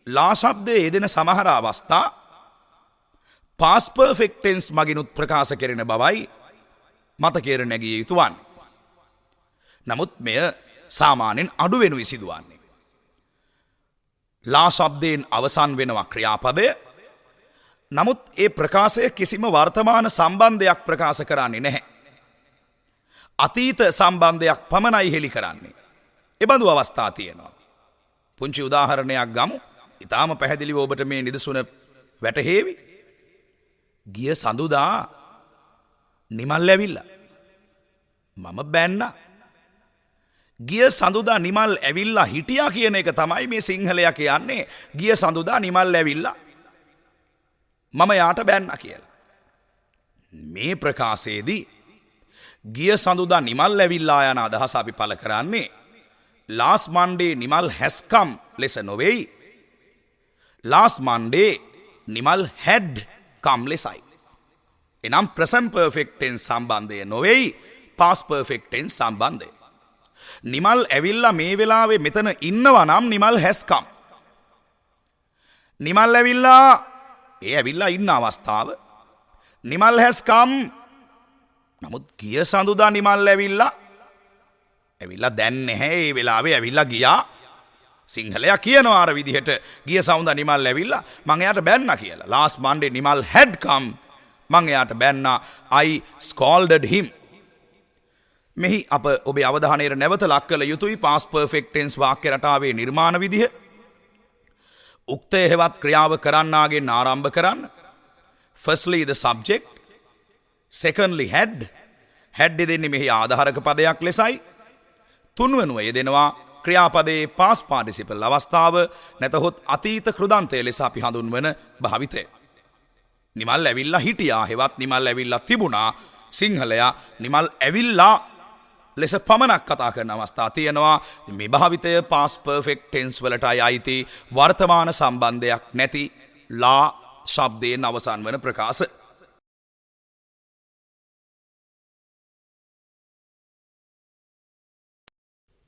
ලා ශබ්දයේ යෙදෙන සමහර අවස්ථා past perfect tense මගිනුත් ප්‍රකාශ කෙරෙන බවයි මතකයට නැගිය යුතු වන්නේ. නමුත් මෙය සාමාන්‍යයෙන් අඩු වෙනුයි සිදුවන්නේ. ලා ශබ්දයෙන් අවසන් වෙනවා ක්‍රියාපදය. නමුත් ඒ ප්‍රකාශය කිසිම වර්තමාන සම්බන්ධයක් ප්‍රකාශ කරන්නේ නැහැ. අතීත සම්බන්ධයක් පමණයි හෙළි කරන්නේ. එබඳු අවස්ථා තියෙනවා. පුංචි උදාහරණයක් ගමු. ඊටාම පැහැදිලිව ඔබට මේ නිදසුන වැටහෙවි. ගිය සඳුදා නිමල් ඇවිල්ලා. මම බැන්නා. ගිය සඳුදා නිමල් ඇවිල්ලා හිටියා කියන එක තමයි මේ සිංහලයා කියන්නේ. ගිය සඳුදා නිමල් ඇවිල්ලා මම යාට බැන්නා කියලා. මේ ප්‍රකාශයේදී ගිය සඳුදා නිමල් ඇවිල්ලා යන අදහස අපි පළ කරන්නේ last Monday Nimal has come ලෙස නොවේයි. last Monday Nimal had come ලෙසයි. එනම් present perfect tense සම්බන්ධය නොවේයි past perfect tense සම්බන්ධය. නිමල් ඇවිල්ලා මේ වෙලාවේ මෙතන ඉන්නවා නම් නිමල් has come. නිමල් ඇවිල්ලා ඒ ඇවිල්ලා ඉන්න අවස්ථාව නිමල් has come. නමුත් ගිය සඳුදා නිමල් ඇවිල්ලා දැන් නැහැ. ඒ වෙලාවේ ඇවිල්ලා ගියා. සිංහලයා කියනවා අර විදිහට ගිය සඳුදා නිමල් ඇවිල්ලා මං එයාට බැන්නා කියලා. last Monday Nimal had come. මං එයාට බැන්නා. I scolded him. මෙහි අප ඔබේ අවධානයට නැවත ලක් කළ යුතුයි past perfect tense වාක්‍ය රටාවේ නිර්මාණ විදිහ. උක්තය හෙවත් ක්‍රියාව කරන්නාගෙන් ආරම්භ කරන්න. firstly the subject. secondly had. had දෙන්නේ මෙහි ආධාරක පදයක් ලෙසයි. තුන්වනුව යෙදෙනවා ක්‍රියාපදයේ past participle අවස්ථාව නැතහොත් අතීත කෘදන්තය ලෙස අපි හඳුන්වන භාවිතය. නිමල් ඇවිල්ලා හිටියා හෙවත් නිමල් ඇවිල්ලා තිබුණා. සිංහලයා නිමල් ඇවිල්ලා ලෙස පමණක් කතා කරන අවස්ථා තියෙනවා. මේ භාවිතය past perfect tense වලටයි අයිති වර්තමාන සම්බන්ධයක් නැති ලා ශබ්දයෙන් අවසන් වන ප්‍රකාශ.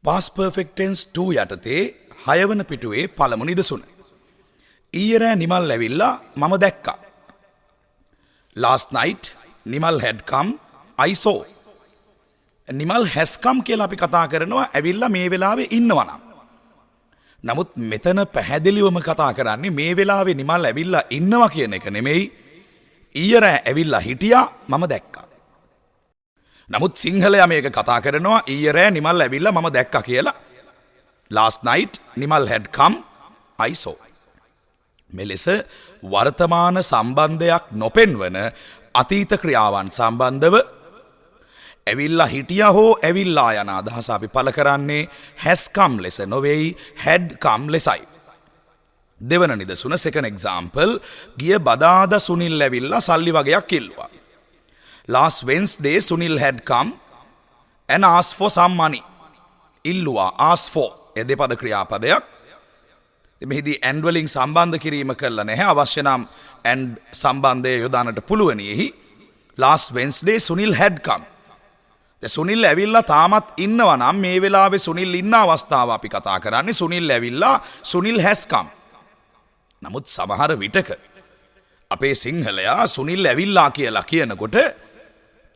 past perfect tense 2 යටතේ 6 වන පිටුවේ පළමු නිදසුන. ඊයේ රෑ නිමල් ඇවිල්ලා මම දැක්කා. last night Nimal had come I saw. Nimal has come කියලා අපි කතා කරනවා ඇවිල්ලා මේ වෙලාවේ ඉන්නවා නම්. නමුත් මෙතන පැහැදිලිවම කතා කරන්නේ මේ වෙලාවේ නිමල් ඇවිල්ලා ඉන්නවා කියන එක නෙමෙයි. ඊයේ රෑ ඇවිල්ලා හිටියා මම දැක්කා. නමුත් සිංහලයා මේක කතා කරනවා ඊයේ රෑ නිමල් ඇවිල්ලා මම දැක්කා කියලා. Last night Nimal had come I saw. මෙලෙස වර්තමාන සම්බන්ධයක් නොපෙන්වන අතීත ක්‍රියාවන් සම්බන්ධව ඇවිල්ලා හිටියා හෝ ඇවිල්ලා යන අදහස අපි පළ කරන්නේ has come ලෙස නොවේයි had come ලෙසයි. දෙවන නිදසුන second example ගිය බදාදා සුනිල් ඇවිල්ලා සල්ලි වගේක් ඉල්ලුවා. Last Wednesday Sunil had come and asked for some money. ඉල්ලුවා ask for ඒ දෙපද ක්‍රියාපදයක්. මෙහිදී and වලින් සම්බන්ධ කිරීම කළා නැහැ. අවශ්‍ය නම් and සම්බන්ධය යොදාන්නට පුළුවනි. Last Wednesday Sunil had come. Sunil ඇවිල්ලා තාමත් ඉන්නවා නම් මේ වෙලාවේ සුනිල් ඉන්න අවස්ථාව අපි කතා කරන්නේ සුනිල් ඇවිල්ලා Sunil has come. නමුත් සමහර විටක අපේ සිංහලයා සුනිල් ඇවිල්ලා කියලා කියනකොට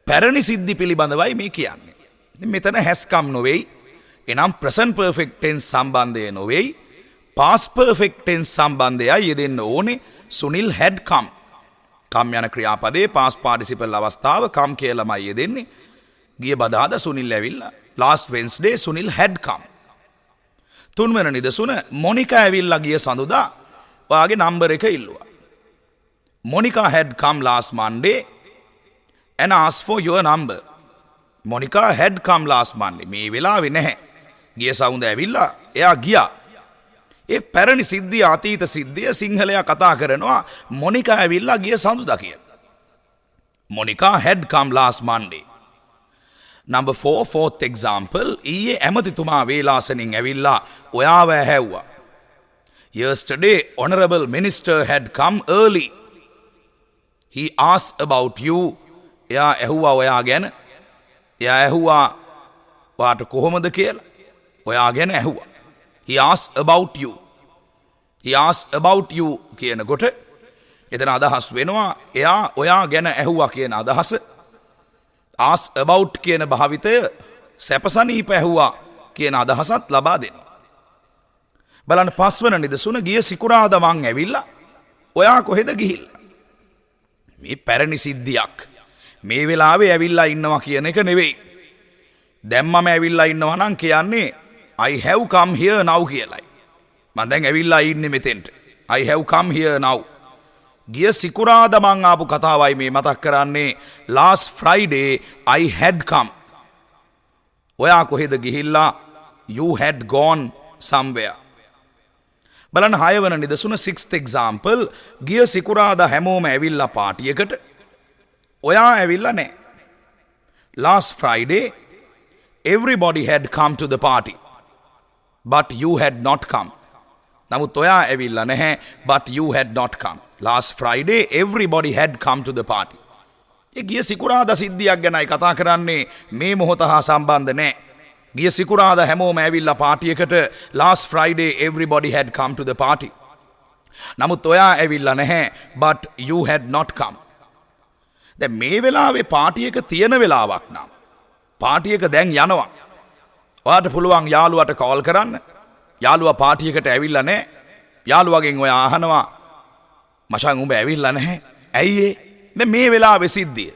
පැරණි සිද්ධි පිළිබඳවයි මේ කියන්නේ. මෙතන has come නොවේයි. එනම් present perfect tense සම්බන්ධය නොවේයි. past perfect tense සම්බන්ධයයි යෙදෙන්න ඕනේ. Sunil had come. come යන ක්‍රියාපදයේ past participle අවස්ථාව come කියලාමයි යෙදෙන්නේ. ගිය බදාදා සුනිල් ඇවිල්ලා. last Wednesday Sunil had come. තුන්වෙනි නිදසුන මොනිකා ඇවිල්ලා ගිය සඳුදා ඔයාගේ නම්බර් එක ඉල්ලුවා. Monica had come last Monday and asked for your number. Monica had come last Monday. මේ වෙලාවේ නැහැ. ගිය සඳුදා ඇවිල්ලා එයා ගියා. ඒ පැරණි සිද්ධිය අතීත සිද්ධිය සිංහලයා කතා කරනවා මොනිකා ඇවිල්ලා ගිය සඳුදා කියලා. Monica had come last Monday. Number 4 fourth example ඊයේ ඇමතිතුමා වේලාසනින් ඇවිල්ලා ඔයාව ඇහැව්වා. Yesterday honorable minister had come early. He asked about you. එයා ඇහුවා ඔයා ගැන. එයා ඇහුවා ඔයාට කොහොමද කියලා. ඔයා ගැන ඇහුවා. He asked about you. He asked about you කියනකොට එතන අදහස් වෙනවා එයා ඔයා ගැන ඇහුවා කියන අදහස. ask about කියන භාවිතය සැපසනීප ඇහුවා කියන අදහසත් ලබා දෙනවා. බලන්න පස්වන නිදසුන ගිය සිකුරාදා මං ඇවිල්ලා ඔයා කොහෙද ගිහිල්ලා. මේ පැරණි සිද්ධියක්. මේ වෙලාවේ ඇවිල්ලා ඉන්නවා කියන එක නෙවෙයි. දැන් මම ඇවිල්ලා ඉන්නවා නම් කියන්නේ I have come here now කියලායි. මම දැන් ඇවිල්ලා ඉන්නේ මෙතෙන්ට. I have come here now. ගිය සිකුරාදා මං ආපු කතාවයි මේ මතක් කරන්නේ. last Friday I had come. ඔයා කොහෙද ගිහිල්ලා? You had gone somewhere. බලන්න 6 වෙනි නිදසුන 6th example ගිය සිකුරාදා හැමෝම ඇවිල්ලා පාටියකට. ඔයා ඇවිල්ලා නැහැ. last Friday everybody had come to the party but you had not come. නමුත් ඔයා ඇවිල්ලා නැහැ but you had not come. last Friday everybody had come to the party. ඒ ගිය සිකුරාදා සිද්ධියක් ගැනයි කතා කරන්නේ මේ මොහොත හා සම්බන්ධ නැහැ. ගිය සිකුරාදා හැමෝම ඇවිල්ලා පාටියකට. last Friday everybody had come to the party. නමුත් ඔයා ඇවිල්ලා නැහැ but you had not come. දැන් මේ වෙලාවේ පාටියක තියෙන වෙලාවක් නම් පාටියක දැන් යනවා. ඔයාට පුළුවන් යාළුවාට කෝල් කරන්න. යාළුවා පාටියකට ඇවිල්ලා නැහැ. යාළුවාගෙන් ඔයා අහනවා මචං උඹ ඇවිල්ලා නැහැ. ඇයි ඒ? මේ වෙලාවේ සිද්ධිය.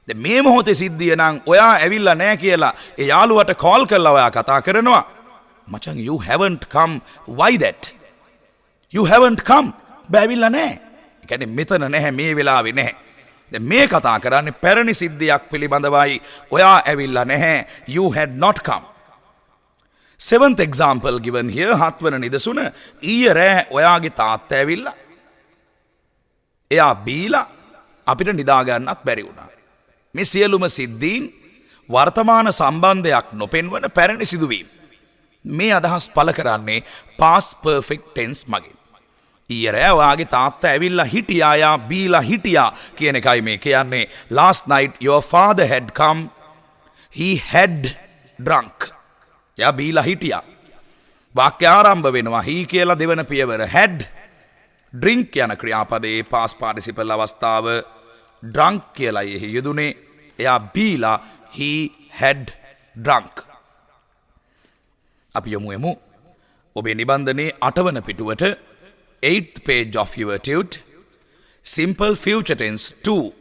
දැන් මේ මොහොතේ සිද්ධිය නම් ඔයා ඇවිල්ලා නැහැ කියලා ඒ යාළුවාට කෝල් කරලා ඔයා කතා කරනවා. මචං you haven't come. Why that? You haven't come. බැවිල්ලා නැහැ. ඒ කියන්නේ මෙතන නැහැ මේ වෙලාවේ නැහැ. දැන් මේ කතා කරන්නේ පැරණි සිද්ධියක් පිළිබඳවයි. ඔයා ඇවිල්ලා නැහැ. You had not come. Seventh example given here 7 වෙනි නිදසුන ඊයේ රෑ ඔයාගේ තාත්තා ඇවිල්ලා එයා බීලා අපිට නිදා ගන්නත් බැරි වුණා. මේ සියලුම සිද්ධීන් වර්තමාන සම්බන්ධයක් නොපෙන්වන පැරණි සිදුවීම්. මේ අදහස් පළ කරන්නේ past perfect tense මගින්. ඊයේ රෑ ඔයාගේ තාත්තා ඇවිල්ලා හිටියා යා බීලා හිටියා කියන එකයි මේ කියන්නේ. last night your father had come. He had drunk. යා බීලා හිටියා. වාක්‍ය ආරම්භ වෙනවා he කියලා දෙවන පියවර had. drink යන ක්‍රියාපදයේ past participle අවස්ථාව drunk කියලා එහි යෙදුනේ. එයා බීලා he had drunk. අපි යමු ඔබේ නිබන්ධනයේ 8 වන පිටුවට 8th page of your tute simple future tense 2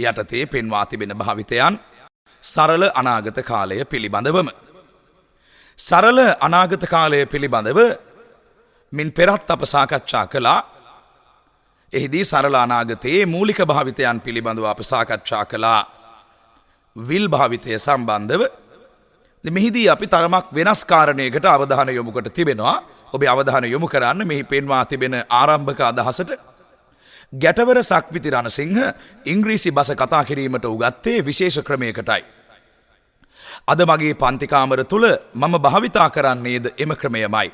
යටතේ පෙන්වා තිබෙන භාවිතයන් සරල අනාගත කාලය පිළිබඳවම. සරල අනාගත කාලය පිළිබඳව මින් පෙරත් අප සාකච්ඡා කළා. එහිදී සරල අනාගතයේ මූලික භාවිතයන් පිළිබඳව අප සාකච්ඡා කළා. විල් භාවිතය සම්බන්ධව මෙහිදී අපි තරමක් වෙනස් කාරණයකට අවධානය යොමු කොට තිබෙනවා. ඔබේ අවධානය යොමු කරන්න මෙහි පෙන්වා තිබෙන ආරම්භක අදහසට. ගැටවර සක්විති රණසිංහ ඉංග්‍රීසි බස කතා කිරීමට උගත්තේ විශේෂ ක්‍රමයකටයි. අද මගේ පන්තිකාමර තුළ මම භාවිතා කරන්නේද එම ක්‍රමයමයි.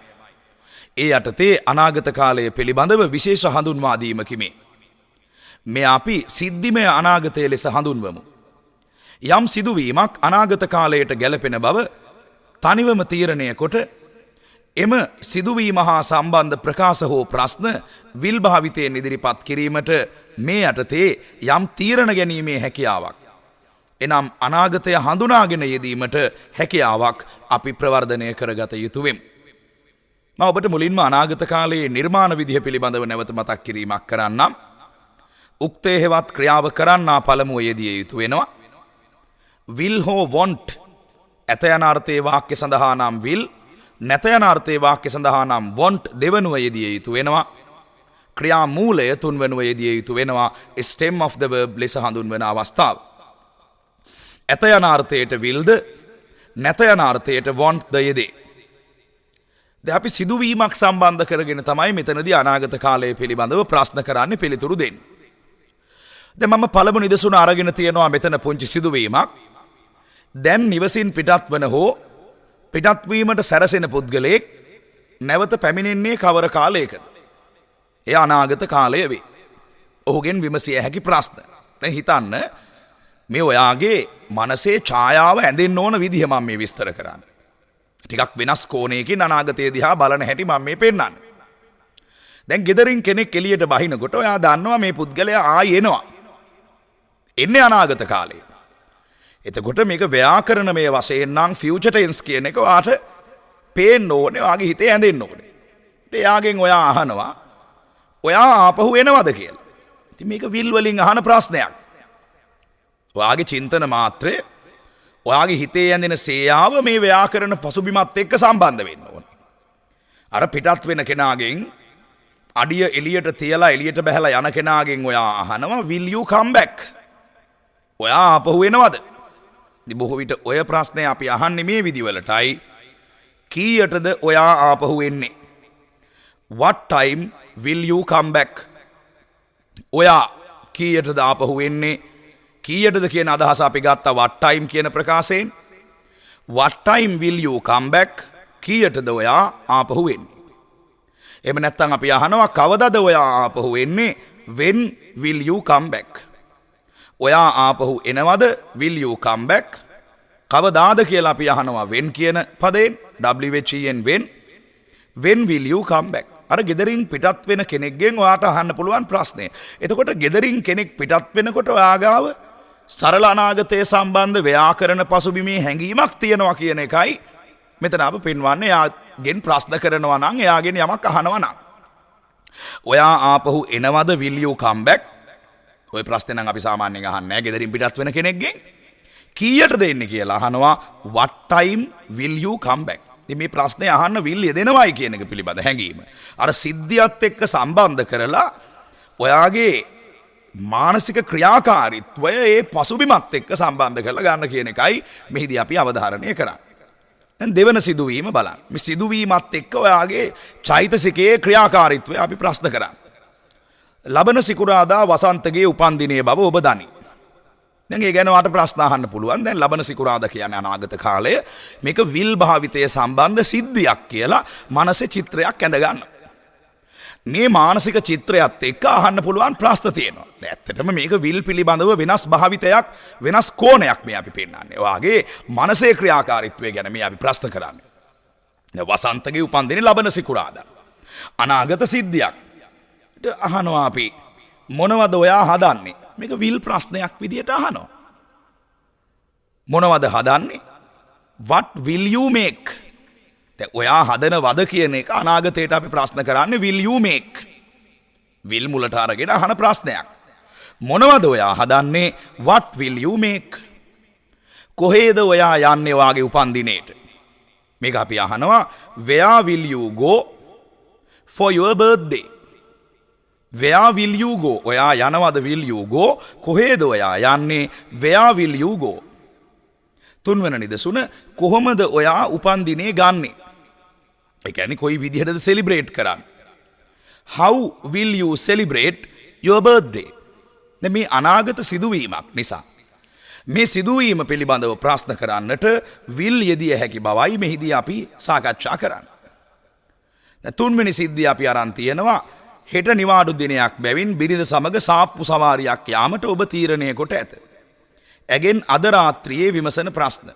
ඒ යටතේ අනාගත කාලය පිළිබඳව විශේෂ හඳුන්වා දීමකිමි. මේ අපි සිද්ධිමය අනාගතය ලෙස හඳුන්වමු. යම් සිදුවීමක් අනාගත කාලයට ගැලපෙන බව තනිවම තීරණය කොට එම සිදුවීම හා සම්බන්ධ ප්‍රකාශ හෝ ප්‍රශ්න විල් භාවිතයෙන් ඉදිරිපත් කිරීමට මේ යටතේ යම් තීරණ ගැනීමේ හැකියාවක්. එනම් අනාගතය හඳුනාගෙන යෙදීමට හැකියාවක් අපි ප්‍රවර්ධනය කරගත යුතුවෙම්. මම ඔබට මුලින්ම අනාගත කාලයේ නිර්මාණ විදිහ පිළිබඳව නැවත මතක් කිරීමක් කරන්නම්. උක්තේ හෙවත් ක්‍රියාව කරන්නා පළමුව යෙදිය යුතු වෙනවා. will හෝ want ඇත යන අර්ථයේ වාක්‍ය සඳහා නම් will, නැත යන අර්ථයේ වාක්‍ය සඳහා නම් want දෙවනුව යෙදිය යුතු වෙනවා. ක්‍රියා මූලය තුන්වනුව යෙදිය යුතු වෙනවා. stem of the verb ලෙස හඳුන්වන අවස්ථාව. ඇත යන අර්ථයට will ද, නැත යන අර්ථයට want ද යෙදේ. දැන් අපි සිදුවීමක් සම්බන්ධ කරගෙන තමයි මෙතනදී අනාගත කාලය පිළිබඳව ප්‍රශ්න කරන්න පිළිතුරු දෙන්නේ. දැන් මම පළමු නිදසුන අරගෙන තියෙනවා මෙතන පුංචි සිදුවීමක්. දැන් නිවසින් පිටත් වන හෝ පිටත් වීමට සැරසෙන පුද්ගලයෙක් නැවත පැමිණෙන්නේ කවර කාලයකද? එය අනාගත කාලය වේ. ඔහුගෙන් විමසිය හැකි ප්‍රශ්න. දැන් හිතන්න මේ ඔයාගේ මනසේ ඡායාව ඇඳෙන්න ඕන විදිහ මම මේ විස්තර කරන්නේ. ටිකක් වෙනස් කෝණයකින් අනාගතය දිහා බලන හැටි මම මේ පෙන්නන්නේ. දැන් ගෙදරින් කෙනෙක් එළියට බහිනකොට ඔයා දන්නවා මේ පුද්ගලයා ආයි එනවා. එන්නේ අනාගත කාලේ. එතකොට මේක ව්‍යාකරණමය වශයෙන් නම් ෆියුචර් ටෙන්ස් කියන එක ඔයාට පේන්න ඕනේ, ඔයාගේ හිතේ ඇඳෙන්න ඕනේ. එයාගෙන් ඔයා අහනවා ඔයා ආපහු එනවද කියලා. ඉතින් මේක විල් වලින් අහන ප්‍රශ්නයක්. ඔයාගේ චින්තන මාත්‍රය, ඔයාගේ හිතේ ඇඳෙන සේයාව මේ ව්‍යාකරණ පසුබිමත් එක්ක සම්බන්ධ වෙන්න ඕනේ. අර පිටත් වෙන කෙනාගෙන් අඩිය එළියට තියලා එළියට බහැලා යන කෙනාගෙන් ඔයා අහනවා will you come back? ඔයා ආපහු එනවද? ඉතින් බොහෝ විට ඔය ප්‍රශ්නේ අපි අහන්නේ මේ විදිවලටයි. කීයටද ඔයා ආපහු එන්නේ? What time will you come back? ඔයා කීයටද ආපහු එන්නේ? කීයටද කියන අදහස අපි ගත්තා what time කියන ප්‍රකාශයෙන්. What time will you come back? කීයටද ඔයා ආපහු එන්නේ? එහෙම නැත්නම් අපි අහනවා කවදද ඔයා ආපහු එන්නේ? when will you come back? ඔයා ආපහු එනවද? will you come back? කවදාද කියලා අපි අහනවා when කියන පදයෙන්, when. when will you come back? අර ගෙදරින් පිටත් වෙන කෙනෙක්ගෙන් ඔයාට අහන්න පුළුවන් ප්‍රශ්නය. එතකොට ගෙදරින් කෙනෙක් පිටත් වෙනකොට ඔයා ගාව සරල අනාගතයේ සම්බන්ධ ව්‍යාකරණ පසුබිමේ හැඟීමක් තියෙනවා කියන එකයි මෙතන අප පෙන්වන්නේ. එයාගෙන් ප්‍රශ්න කරනවා නම්, එයාගෙන් යමක් අහනවා නම්. ඔයා ආපහු එනවද? will you come back? ඔය ප්‍රශ්නේ නම් අපි සාමාන්‍යයෙන් අහන්නේ නැහැ ගෙදරින් පිටත් වෙන කෙනෙක්ගෙන්. කීයටද එන්නේ කියලා අහනවා what time will you come back? ඉතින් මේ ප්‍රශ්නේ අහන්න will යෙදෙනවයි කියන එක පිළිබඳ හැඟීම අර සිද්ධියත් එක්ක සම්බන්ධ කරලා ඔයාගේ මානසික ක්‍රියාකාරීත්වය ඒ පසුබිමත් එක්ක සම්බන්ධ කරලා ගන්න කියන එකයි මෙහිදී අපි අවධාරණය කරන්නේ. දැන් දෙවන සිදුවීම බලන්න. මේ සිදුවීමත් එක්ක ඔයාගේ චෛතසිකයේ ක්‍රියාකාරීත්වය අපි ප්‍රශ්න කරන්නේ. ලබන සිකුරාදා වසන්තගේ උපන්දිනයේ බව ඔබ දනි. දැන් ඒ ගැන වාට ප්‍රශ්න අහන්න පුළුවන්. දැන් ලබන සිකුරාදා කියන්නේ අනාගත කාලය. මේක විල් භාවිතයේ සම්බන්ධ සිද්ධියක් කියලා මනසේ චිත්‍රයක් ඇඳ ගන්න. මේ මානසික චිත්‍රයත් එක්ක අහන්න පුළුවන් ප්‍රශ්න තියෙනවා. ඇත්තටම මේක විල් පිළිබඳව වෙනස් භාවිතයක්, වෙනස් කෝණයක් මේ අපි පෙන්නන්නේ. ඔයාගේ මනසේ ක්‍රියාකාරීත්වය ගැන මේ අපි ප්‍රශ්න කරන්නේ. දැන් වසන්තගේ උපන්දිනේ ලබන සිකුරාදා. අනාගත සිද්ධියක්. අහනවා අපි මොනවද ඔයා හදන්නේ? මේක විල් ප්‍රශ්නයක් විදියට අහනවා. මොනවද හදන්නේ? what will you make? දැන් ඔයා හදන වද කියන එක අනාගතයට අපි ප්‍රශ්න කරන්නේ will you make? will මුලට අරගෙන අහන ප්‍රශ්නයක්. මොනවද ඔයා හදන්නේ? what will you make? කොහේද ඔයා යන්නේ වාගේ උපන්දිනේට? මේක අපි අහනවා where will you go for your birthday? where will you go? ඔයා යනවද will you go? කොහේද ඔයා යන්නේ where will you go? තුන්වන නිදසුන කොහොමද ඔයා උපන්දිනේ ගන්නෙ? ඒ කියන්නේ කොයි විදිහටද සෙලිබ්‍රේට් කරන්නේ? how will you celebrate your birthday? මේ අනාගත සිදුවීමක් නිසා මේ සිදුවීම පිළිබඳව ප්‍රශ්න කරන්නට will යෙදිය හැකි බවයි මෙහිදී අපි සාකච්ඡා කරන්නේ. දැන් තුන්වෙනි සිද්ධිය අපි අරන් තියෙනවා හෙට නිවාඩු දිනයක් බැවින් බිරිඳ සමග සාප්පු සවාරියක් යාමට ඔබ තීරණය කොට ඇත. ඇගෙන් අද රාත්‍රියේ විමසන ප්‍රශ්න.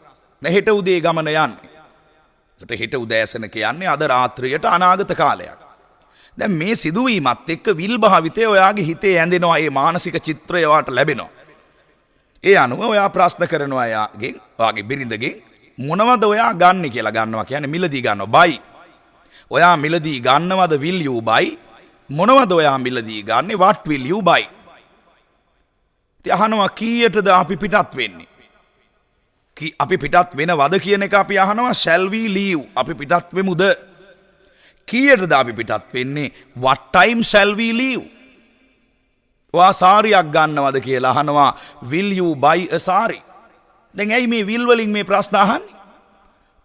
දැන් හෙට උදේ ගමන යන්නේ. හෙට උදෑසන කියන්නේ අද රාත්‍රියට අනාගත කාලයක්. දැන් මේ සිදුවීමත් එක්ක විල් භාවිතය ඔයාගේ හිතේ ඇඳෙනවා. ඒ මානසික චිත්‍රය ඔයාට ලැබෙනවා. ඒ අනුව ඔයා ප්‍රශ්න කරනවා එයාගෙන්, ඔයාගේ බිරිඳගෙන් මොනවද ඔයා ගන්න කියලා. ගන්නවා කියන්නේ මිලදී ගන්නවා. buy. ඔයා මිලදී ගන්නවද will you buy? මොනවද ඔයා මිලදී ගන්නේ? what will you buy? ඉතින් අහනවා කීයටද අපි පිටත් වෙන්නේ? අපි පිටත් වෙනවද කියන එක අපි අහනවා shall we leave? අපි පිටත් වෙමුද? කීයටද අපි පිටත් වෙන්නේ? what time shall we leave? ඔයා සාරියක් ගන්නවද කියලා අහනවා will you buy a sari? දැන් ඇයි මේ will වලින් මේ ප්‍රශ්න අහන්නේ?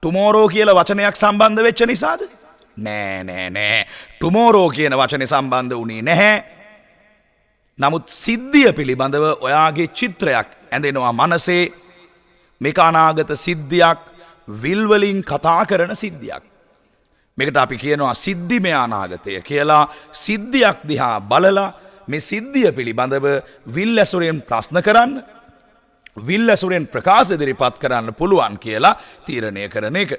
tomorrow කියලා වචනයක් සම්බන්ධ වෙච්ච නිසාද? නෑ. tomorrow කියන වචනේ සම්බන්ධ වුණේ නැහැ. නමුත් සිද්ධිය පිළිබඳව ඔයාගේ චිත්‍රයක් ඇඳෙනවා මනසේ. මේක අනාගත සිද්ධියක්, will වලින් කතා කරන සිද්ධියක්. මේකට අපි කියනවා සිද්ධිමය අනාගතය කියලා. සිද්ධියක් දිහා බලලා මේ සිද්ධිය පිළිබඳව will ඇසුරෙන් ප්‍රශ්න කරන්න, will ඇසුරෙන් ප්‍රකාශ ඉදිරිපත් කරන්න පුළුවන් කියලා තීරණය කරන එක.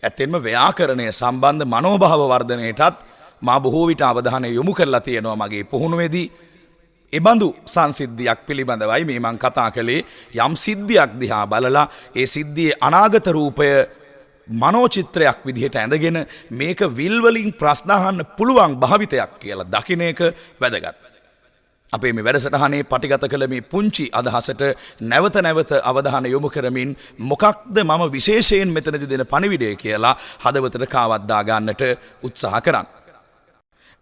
ඇත්තෙන්ම ව්‍යාකරණය සම්බන්ධ මනෝභාව වර්ධනයටත් මා බොහෝ විට අවධානය යොමු කරලා තියෙනවා මගේ පුහුණුවේදී. එබඳු සංසිද්ධියක් පිළිබඳවයි මේ මං කතා කළේ. යම් සිද්ධියක් දිහා බලලා ඒ සිද්ධියේ අනාගත රූපය මනෝචිත්‍රයක් විදිහට ඇඳගෙන මේක විල් වලින් ප්‍රශ්න අහන්න පුළුවන් භාවිතයක් කියලා දකින්න එක වැදගත්. අපේ මේ වැඩසටහනේ පටිගත කළ මේ පුංචි අදහසට නැවත නැවත අවධානය යොමු කරමින් මොකක්ද මම විශේෂයෙන් මෙතනදී දෙන පණිවිඩය කියලා හදවතට කාවද්දා ගන්නට උත්සාහ කරන්න.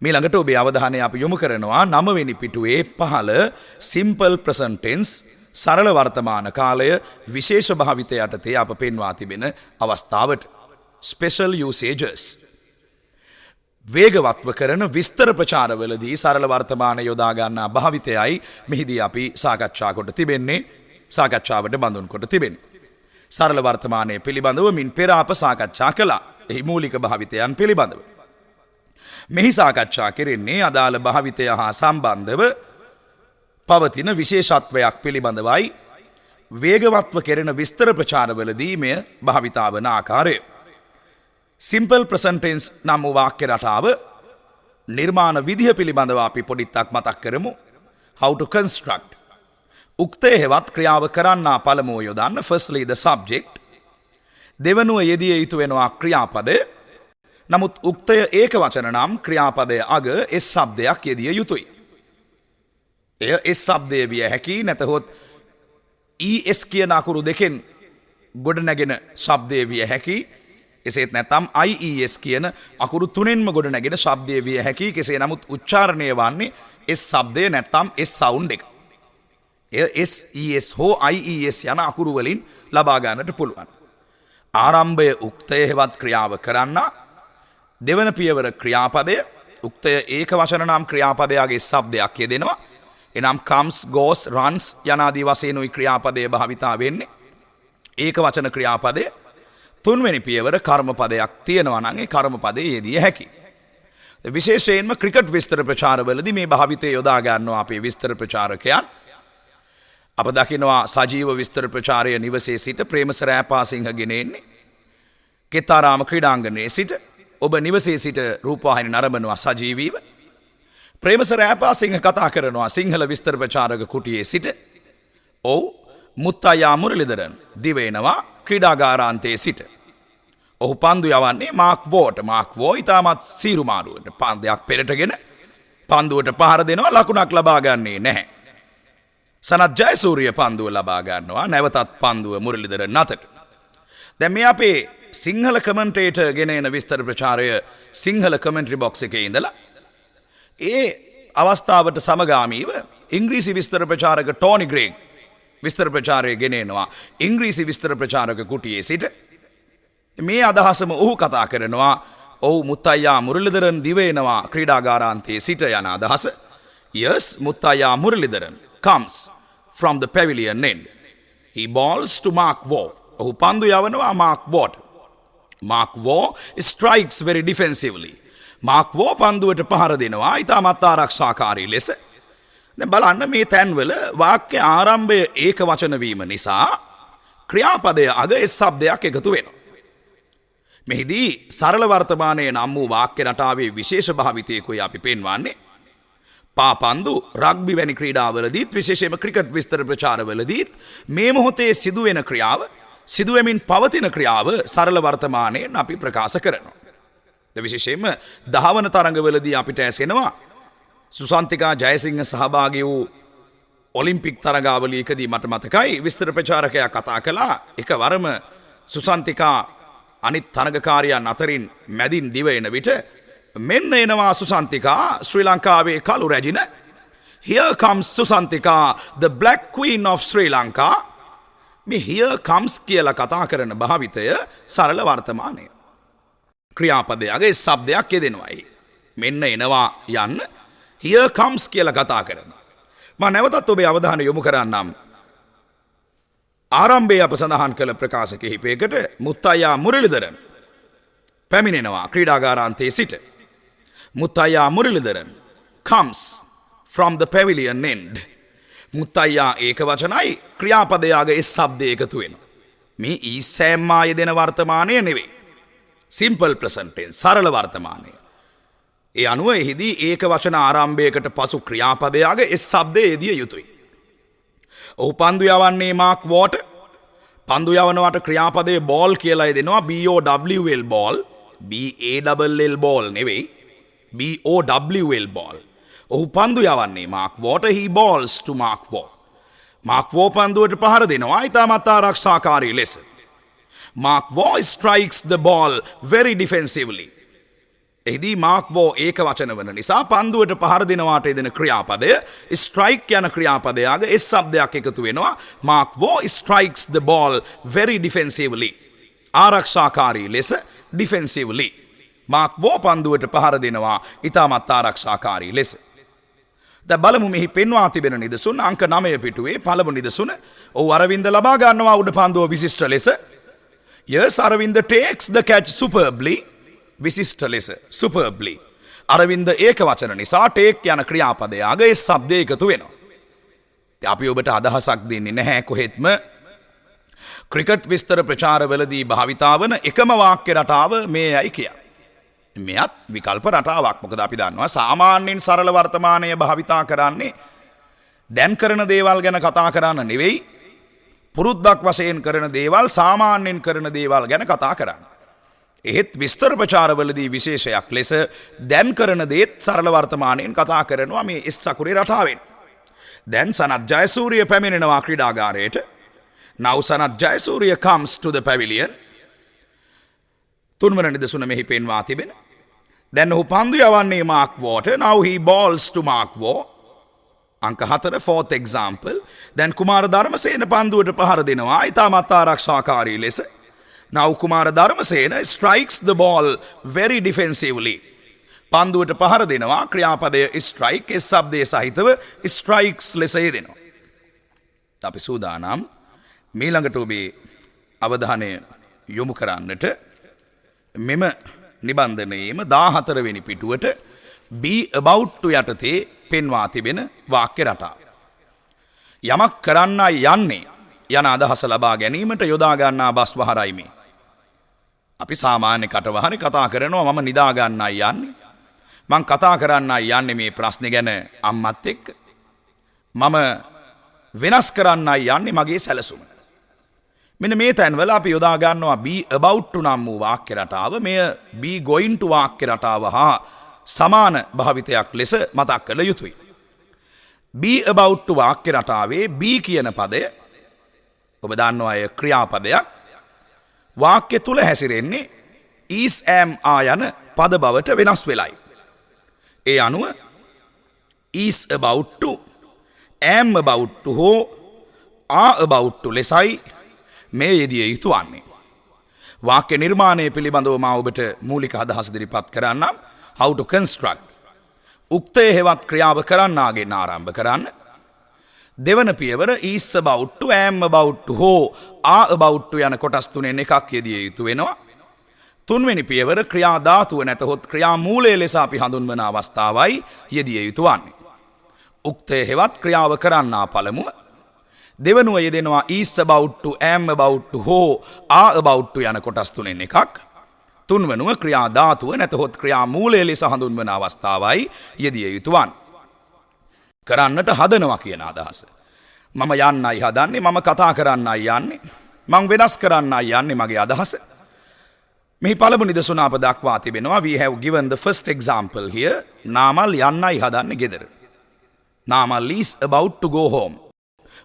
ඊළඟට ඔබේ අවධානය අපි යොමු කරනවා 9 වෙනි පිටුවේ 15 simple present tense සරල වර්තමාන කාලය විශේෂ භාවිතය යටතේ අප පෙන්වා තිබෙන අවස්ථාවට. special usages. වේගවත්ව කරන විස්තර ප්‍රචාරවලදී සරල වර්තමාන යොදා ගන්නා භාවිතයයි මෙහිදී අපි සාකච්ඡා කොට තිබෙන්නේ, සාකච්ඡාවට බඳුන් කොට තිබෙන්නේ. සරල වර්තමානයේ පිළිබඳව මින් පෙර අප සාකච්ඡා කළා. එහි මූලික භාවිතයන් පිළිබඳව. මෙහි සාකච්ඡා කෙරෙන්නේ අදාළ භාවිතය හා සම්බන්ධව පවතින විශේෂත්වයක් පිළිබඳවයි. වේගවත්ව කෙරෙන විස්තර ප්‍රචාරවලදී මෙය භාවිතා වන ආකාරය. simple present tense නම් වූ වාක්‍ය රටාව නිර්මාණ විදිහ පිළිබඳව අපි පොඩිත්තක් මතක් කරමු. how to construct. උක්තය හෙවත් ක්‍රියාව කරන්නා පළමුව යොදන්න firstly the subject. දෙවනුව යෙදිය යුතු වෙනවා ක්‍රියාපදය. නමුත් උක්තය ඒක වචන නම් ක්‍රියාපදය අග s ශබ්දයක් යෙදිය යුතුයි. එය s ශබ්දය විය හැකි නැතහොත් es කියන අකුරු දෙකෙන් ගොඩනැගෙන ශබ්දය විය හැකි. එසේත් නැත්නම් ies කියන අකුරු තුනෙන්ම ගොඩනැගෙන ශබ්දය විය හැකි. කෙසේ නමුත් උච්චාරණය වන්නේ s ශබ්දය නැත්නම් s සවුන්ඩ් එක. එය es හෝ ies යන අකුරු වලින් ලබා ගන්නට පුළුවන්. ආරම්භය උක්තය හෙවත් ක්‍රියාව කරන්න. දෙවන පියවර ක්‍රියාපදය. උක්තය ඒක වචන නම් ක්‍රියාපදයාගේ ශබ්දයක් යෙදෙනවා. එනම් comes, goes, runs යනාදී වශයෙන් උයි ක්‍රියාපදය භාවිතා වෙන්නේ. ඒක වචන ක්‍රියාපදය. තුන්වෙනි පියවර කර්මපදයක් තියෙනවා නම් ඒ කර්මපදයේ යෙදිය හැකියි. විශේෂයෙන්ම ක්‍රිකට් විස්තර ප්‍රචාරවලදී මේ භාවිතය යොදා ගන්නවා අපේ විස්තර ප්‍රචාරකයන්. අප දකිනවා සජීව විස්තර ප්‍රචාරය නිවසේ සිට ප්‍රේමසර ඈපාසිංහ ගෙන එන්නේ. කෙතාරාම ක්‍රීඩාංගණයේ සිට ඔබ නිවසේ සිට රූපවාහිනී නරඹනවා සජීවීව. ප්‍රේමසර ඈපාසිංහ කතා කරනවා සිංහල විස්තර ප්‍රචාරක කුටියේ සිට. ඔව් මුත්තයා මුරලිදරන් දිවේනවා ක්‍රීඩාගාරාන්තයේ සිට. ඔහු පන්දු යවන්නේ මාක් වෝට. මාක් වෝ ඉතාමත් සීරුමාරුවට පන්දයක් පෙරටගෙන පන්දුවට පහර දෙනවා, ලකුණක් ලබා ගන්නේ නැහැ. සනත් ජයසූරිය පන්දුව ලබා ගන්නවා නැවතත් පන්දුව මුරලිදරන් අතට. දැන් මේ අපේ සිංහල කමෙන්ටේටර් ගෙන එන විස්තර ප්‍රචාරය සිංහල කමෙන්ටරි බොක්ස් එකේ ඉඳලා ඒ අවස්ථාවට සමගාමීව ඉංග්‍රීසි විස්තර ප්‍රචාරක ටෝනි ග්‍රේග් විස්තර ප්‍රචාරය ගෙන එනවා ඉංග්‍රීසි විස්තර ප්‍රචාරක කුටියේ සිට. මේ අදහසම ඔහු කතා කරනවා ඔහු මුත්තයියා මුරලිදරන් දිවේනවා ක්‍රීඩාගාරාන්තයේ සිට යන අදහස. Yes, Muttaya Muralidharan comes from the pavilion end. He balls to Mark Waugh. ඔහු පන්දු යවනවා Mark Waugh. Mark Waugh strikes very defensively. Mark Waugh පන්දුවට පහර දෙනවා ඉතාමත් ආරක්ෂාකාරී ලෙස. දැන් බලන්න මේ තැන්වල වාක්‍ය ආරම්භය ඒක වචන වීම නිසා ක්‍රියාපදය අග එස් શબ્දයක් එකතු වෙනවා. මෙහිදී සරල වර්තමානයේ නම් වූ වාක්‍ය රටාවේ විශේෂ භාවිතයකුයි අපි පෙන්වන්නේ. පාපන්දු රග්බි වැනි ක්‍රීඩාවලදීත් විශේෂයෙන්ම ක්‍රිකට් විස්තර ප්‍රචාරවලදීත් මේ මොහොතේ සිදුවෙන ක්‍රියාව සිදුවෙමින් පවතින ක්‍රියාව සරල වර්තමානයෙන් අපි ප්‍රකාශ කරනවා. විශේෂයෙන්ම දහවන තරඟවලදී අපිට ඇසෙනවා සුසන්තිකා ජයසිංහ සහභාගී වූ ඔලිම්පික් තරගාවලියකදී මට මතකයි විස්තර ප්‍රචාරකයා කතා කළා එකවරම සුසන්තිකා අනිත් තරගකාරයන් අතරින් මැදින් දිව එන විට මෙන්න එනවා සුසන්තිකා ශ්‍රී ලංකාවේ කළු රැජින. Here comes Susantika, the black queen of Sri Lanka. මේ here comes කියලා කතා කරන භාවිතය සරල වර්තමානය. ක්‍රියාපදයගේ શબ્දයක් යෙදෙනවායි. මෙන්න එනවා යන්න here comes කියලා කතා කරනවා. මම නැවතත් ඔබේ අවධානය යොමු කරන්නම්. ආරම්භයේ අප සඳහන් කළ ප්‍රකාශ කිහිපයකට මුත්තයියා මුරලිදරන් පැමිණෙනවා ක්‍රීඩාගාරාන්තයේ සිට. Muttaya Muralidharan comes from the pavilion end. Muttaya ඒක වචනයි ක්‍රියාපදයාගේ ඒ શબ્දය එකතු වෙනවා. මේ ඊසෑම්මා යෙදෙන වර්තමානය නෙවෙයි. simple present tense සරල වර්තමානය. ඒ අනුව එහිදී ඒක වචන ආරම්භයකට පසු ක්‍රියාපදයාගේ ඒ શબ્දය යෙදිය යුතුයි. ඔහු පන්දු යවන්නේ මාක් වෝට. පන්දු යවනවට ක්‍රියාපදයේ බෝල් කියලා යෙදෙනවා BOWL බෝල්. BALL බෝල් නෙවෙයි. BOWL ball. ඔහු පන්දු යවන්නේ Mark Waugh. He balls to Mark Waugh. Mark Waugh පන්දුවට පහර දෙනවා ඉතාමත් ආරක්ෂාකාරී ලෙස. Mark Waugh strikes the ball very defensively. එහිදී Mark Waugh ඒක වචන වන නිසා පන්දුවට පහර දෙනවාට යෙදෙන ක්‍රියාපදය strike යන ක්‍රියාපදයාගේ එස් શબ્දයක් එකතු වෙනවා. Mark Waugh strikes the ball very defensively. ආරක්ෂාකාරී ලෙස defensively. Mark Waugh පන්දුවට පහර දෙනවා ඉතාමත් ආරක්ෂාකාරී ලෙස. දැන් බලමු මෙහි පෙන්වා තිබෙන නිදසුන අංක 9 පිටුවේ පළමු නිදසුන. ඔව් අරවින්ද ලබා ගන්නවා උඩ පන්දුව විශිෂ්ට ලෙස. Yes, Aravind takes the catch superbly. විශිෂ්ට ලෙස superbly. අරවින්ද ඒක වචන නිසා take යන ක්‍රියාපදයාගේ શબ્දය එකතු වෙනවා. අපි ඔබට අදහසක් දෙන්නේ නැහැ කොහෙත්ම ක්‍රිකට් විස්තර ප්‍රචාරවලදී භාවිතා වන එකම වාක්‍ය රටාව මේයි කිය. මෙයත් විකල්ප රටාවක්. මොකද අපි දන්නවා සාමාන්‍යයෙන් සරල වර්තමානය භාවිතා කරන්නේ දැන් කරන දේවල් ගැන කතා කරන්න නෙවෙයි පුරුද්දක් වශයෙන් කරන දේවල් සාමාන්‍යයෙන් කරන දේවල් ගැන කතා කරන්න. එහෙත් විස්තර ප්‍රචාරවලදී විශේෂයක් ලෙස දැන් කරන දේත් සරල වර්තමානයෙන් කතා කරනවා මේ එස් අකුරේ රටාවෙන්. දැන් සනත් ජයසූරිය පැමිණෙනවා ක්‍රීඩාගාරයට. Now Sanat Jayasuriya comes to the pavilion. තුන්වන නිදසුන මෙහි පෙන්වා තිබෙන. දැන් ඔහු පන්දු යවන්නේ Mark Waugh. Now he balls to Mark Waugh. අංක 4 fourth example. දැන් කුමාර ධර්මසේන පන්දුවට පහර දෙනවා ඉතාමත් ආරක්ෂාකාරී ලෙස. Now Kumara Dharmasena strikes the ball very defensively. පන්දුවට පහර දෙනවා ක්‍රියාපදය strike ඒ શબ્දයේ සහිතව strikes ලෙස යෙදෙනවා. අපි සූදානම් මීළඟට ඔබේ අවධානය යොමු කරන්නට මෙම නිබන්ධනයේම 14 වෙනි පිටුවට be about to යටතේ පෙන්වා තිබෙන වාක්‍ය රටාව. යමක් කරන්නයි යන්නේ යන අදහස ලබා ගැනීමට යොදා ගන්නා බස් වහරයි මේ. අපි සාමාන්‍ය කටවහරේ කතා කරනවා මම නිදා ගන්නයි යන්නේ. මං කතා කරන්නයි යන්නේ මේ ප්‍රශ්නේ ගැන අම්මත් එක්ක. මම වෙනස් කරන්නයි යන්නේ මගේ සැලසුම. මෙන්න මේ තැන්වල අපි යොදා ගන්නවා be about to නම් වූ වාක්‍ය රටාව මෙය be going to වාක්‍ය රටාව හා සමාන භාවිතයක් ලෙස මතක් කළ යුතුයි. be about to වාක්‍ය රටාවේ be කියන පදය ඔබ දන්නවා අය ක්‍රියාපදයක් වාක්‍ය තුල හැසිරෙන්නේ is am are යන පද බවට වෙනස් වෙලයි. ඒ අනුව is about to am about to හෝ are about to ලෙසයි මේ යෙදිය යුතු වන්නේ. වාක්‍ය නිර්මාණය පිළිබඳව මා ඔබට මූලික අදහස් ඉදිරිපත් කරන්නම්. how to construct. උක්තය හෙවත් ක්‍රියාව කරන්නාගෙන් ආරම්භ කරන්න. දෙවන පියවර is about to am about to හෝ are about to යන කොටස් තුනෙන් එකක් යෙදිය යුතු වෙනවා. තුන්වෙනි පියවර ක්‍රියා ධාතුව නැතහොත් ක්‍රියා මූලය ලෙස අපි හඳුන්වන අවස්ථාවයි යෙදිය යුතු වන්නේ. උක්තය හෙවත් ක්‍රියාව කරන්නා පළමුව. දෙවනුව යෙදෙනවා is about to am about to හෝ are about to යන කොටස් තුනෙන් එකක්. තුන්වනුව ක්‍රියා ධාතුව නැතහොත් ක්‍රියා මූලය ලෙස හඳුන්වන අවස්ථාවයි යෙදිය යුතු වන්නේ. කරන්නට හදනවා කියන අදහස. මම යන්නයි හදන්නේ මම කතා කරන්නයි යන්නේ මං වෙනස් කරන්නයි යන්නේ මගේ අදහස. මෙහි පළමු නිදසුන අප දක්වා තිබෙනවා. We have given the first example here. Namal යන්නයි හදන්නේ ගෙදර. Namal is about to go home.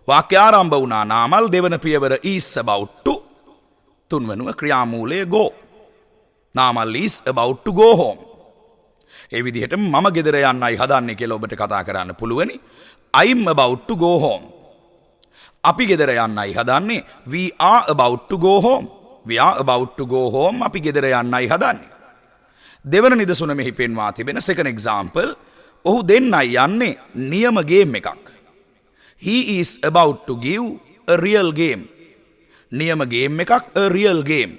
වාක්‍ය ආරම්භ වුණා නාමල් දෙවන පියවර is about to තුන්වනුව ක්‍රියාමූලය go. Namal is about to go home. ඒ විදිහට මම ගෙදර යන්නයි හදන්නේ කියලා ඔබට කතා කරන්න පුළුවනි. I'm about to go home. අපි ගෙදර යන්නයි හදන්නේ. We are about to go home. We are about to go home. අපි ගෙදර යන්නයි හදන්නේ. දෙවන නිදසුන මෙහි පෙන්වා තිබෙන second example. ඔහු දෙන්නයි යන්නේ නියම ගේම් එකක්. He is about to give a real game. නියම ගේම් එකක් a real game.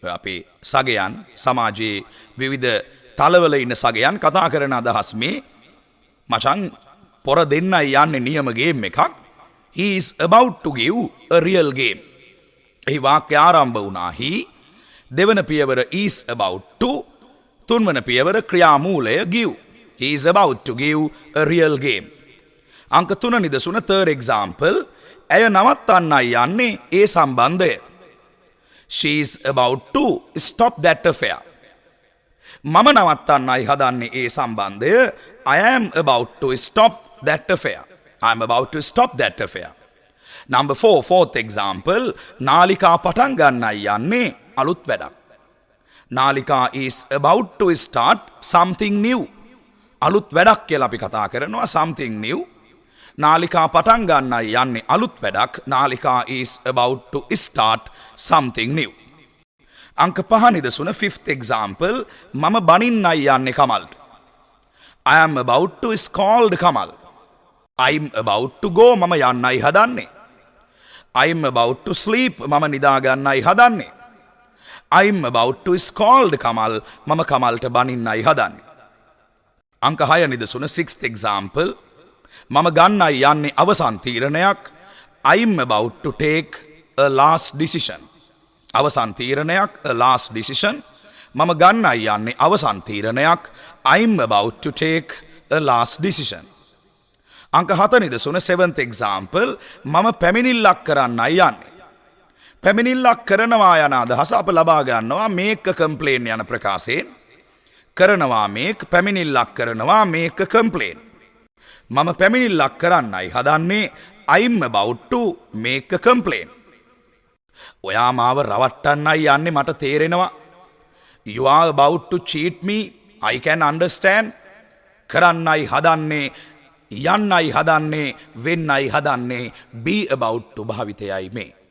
අපි සගයන් සමාජයේ විවිධ තලවල ඉන්න සගයන් කතා කරන අදහස් මේ මචං පොර දෙන්නයි යන්නේ නියම ගේම් එකක්. He is about to give a real game. එහි වාක්‍ය ආරම්භ වුණා he දෙවන පියවර is about to තුන්වන පියවර ක්‍රියාමූලය give. He is about to give a real game. අංක 3 නිදසුන third example. ඇය නවත්තන්නයි යන්නේ ඒ සම්බන්ධය. She is about to stop that affair. මම නවත්තන්නයි හදන්නේ ඒ සම්බන්ධය. I am about to stop that affair. I am about to stop that affair. Number 4, fourth example. නාලිකා පටන් ගන්නයි යන්නේ අලුත් වැඩක්. නාලිකා is about to start something new. අලුත් වැඩක් කියලා අපි කතා කරනවා something new. නාලිකා පටන් ගන්නයි යන්නේ අලුත් වැඩක්. නාලිකා is about to start something new. අංක 5 නිදසුන fifth example. මම බනින්නයි යන්නේ කමල්ට. I am about to scold Kamal. I'm about to go මම යන්නයි හදන්නේ. I'm about to sleep මම නිදා ගන්නයි හදන්නේ. I'm about to scold Kamal මම කමල්ට බනින්නයි හදන්නේ. අංක 6 නිදසුන sixth example. මම ගන්නයි යන්නේ අවසන් තීරණයක්. I'm about to take a last decision. අවසන් තීරණයක් a last decision. මම ගන්නයි යන්නේ අවසන් තීරණයක්. I'm about to take a last decision. අංක 7 නිදසුන seventh example. මම පැමිණිල්ලක් කරන්නයි යන්නේ. පැමිණිල්ලක් කරනවා යන අදහස අප ලබා ගන්නවා make a complaint යන ප්‍රකාශයෙන්. කරනවා make පැමිණිල්ලක් කරනවා make a complaint. මම පැමිණිල්ලක් කරන්නයි හදන්නේ. I'm about to make a complaint. ඔයා මාව රවට්ටන්නයි යන්නේ මට තේරෙනවා. You are about to cheat me. I can understand. කරන්නයි හදන්නේ යන්නයි හදන්නේ වෙන්නයි හදන්නේ be about to භාවිතයයි මේ.